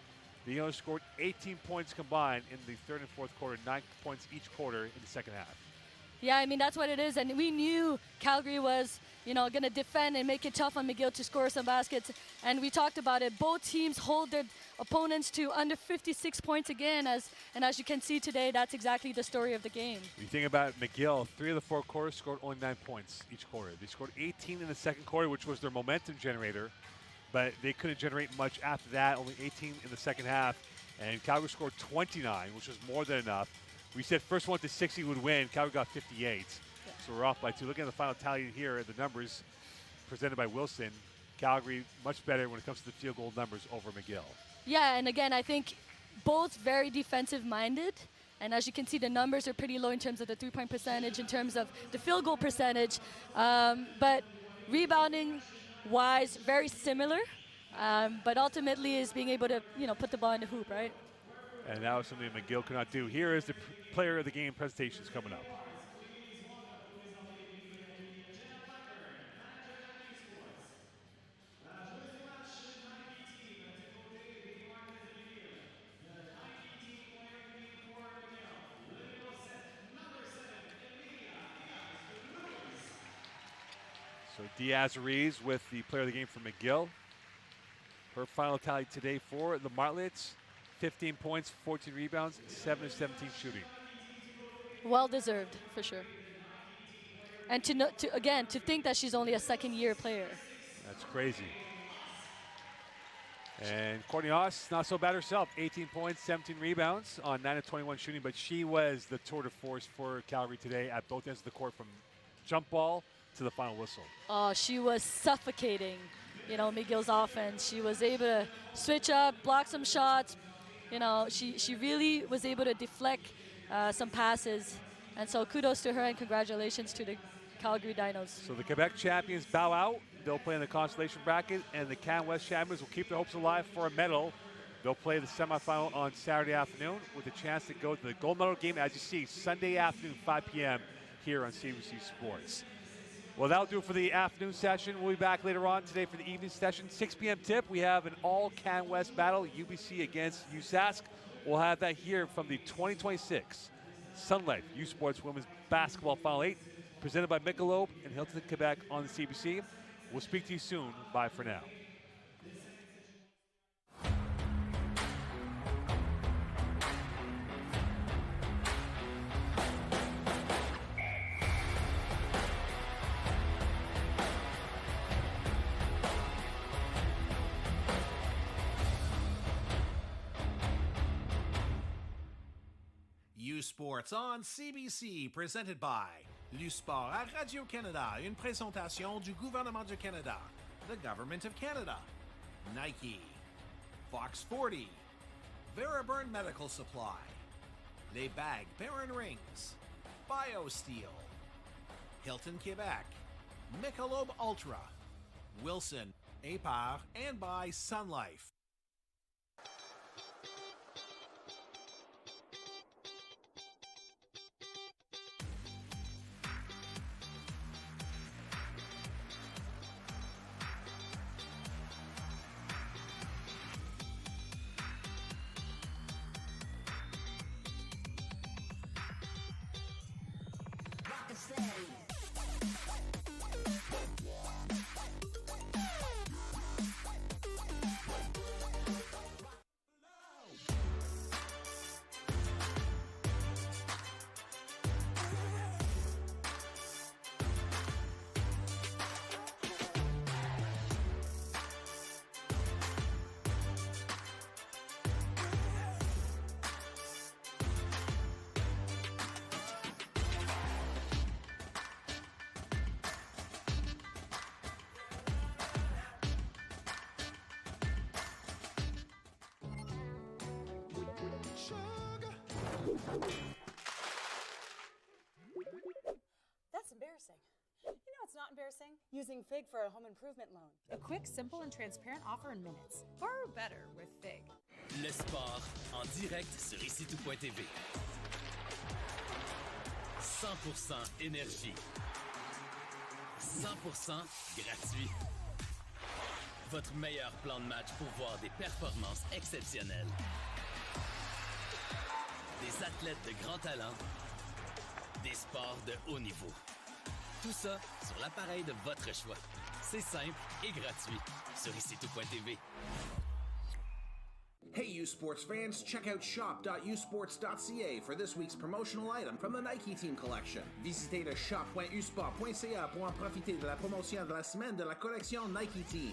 the Dinos scored 18 points combined in the third and fourth quarter, 9 points each quarter in the second half. Yeah, I mean, that's what it is. And we knew Calgary was, going to defend and make it tough on McGill to score some baskets. And we talked about it. Both teams hold their opponents to under 56 points again. And as you can see today, that's exactly the story of the game. When you think about McGill, 3 of the 4 quarters scored only 9 points each quarter. They scored 18 in the second quarter, which was their momentum generator. But they couldn't generate much after that, only 18 in the second half. And Calgary scored 29, which was more than enough. We said first one to 60 would win. Calgary got 58. Yeah. So we're off by 2. Looking at the final tally here, the numbers presented by Wilson, Calgary much better when it comes to the field goal numbers over McGill. Yeah, and again, I think both very defensive-minded. And as you can see, the numbers are pretty low in terms of the three-point percentage, in terms of the field goal percentage. But rebounding-wise, very similar. But ultimately is being able to, put the ball in the hoop, right? And that was something McGill could not do. Here is the player of the game presentations coming up. So Diaz-Ruiz with the player of the game for McGill. Her final tally today for the Martlets, 15 points, 14 rebounds, 7 of 17 shooting. Well deserved, for sure. And to think that she's only a second-year player. That's crazy. And Courtney Haas, not so bad herself, 18 points, 17 rebounds on 9 of 21 shooting, but she was the tour de force for Calgary today at both ends of the court, from jump ball to the final whistle. Oh, she was suffocating, McGill's offense. She was able to switch up, block some shots. She really was able to deflect some passes. And so kudos to her and congratulations to the Calgary Dinos. So the Quebec champions bow out. They'll play in the consolation bracket, and the Can West champions will keep their hopes alive for a medal. They'll play the semifinal on Saturday afternoon with a chance to go to the gold medal game, as you see, Sunday afternoon, 5 p.m. here on CBC Sports. Well, that'll do it for the afternoon session. We'll be back later on today for the evening session. 6 p.m. tip. We have an all-Can West battle, UBC against USask. We'll have that here from the 2026 Sun Life U Sports Women's Basketball Final 8, presented by Michelob and Hilton, Quebec on the CBC. We'll speak to you soon. Bye for now. U Sports on CBC, presented by l'U-Sport à Radio-Canada, une présentation du gouvernement du Canada, the Government of Canada, Nike, Fox 40, Veriburn Medical Supply, Les Bagues Baron Rings, BioSteel, Hilton Quebec, Michelob Ultra, Wilson, APAR, and by Sun Life. That's embarrassing. You know it's not embarrassing? Using FIG for a home improvement loan. A quick, simple, and transparent offer in minutes. Borrow better with FIG. Le sport en direct sur icitout.tv. 100% énergie. 100% gratuit. Votre meilleur plan de match pour voir des performances exceptionnelles. Des athlètes de grand talent. Des sports de haut niveau. Tout ça sur l'appareil de votre choix. C'est simple et gratuit sur icitout.tv. Hey, U Sports fans, check out shop.usports.ca for this week's promotional item from the Nike Team Collection. Visitez le shop.usport.ca pour en profiter de la promotion de la semaine de la collection Nike Team.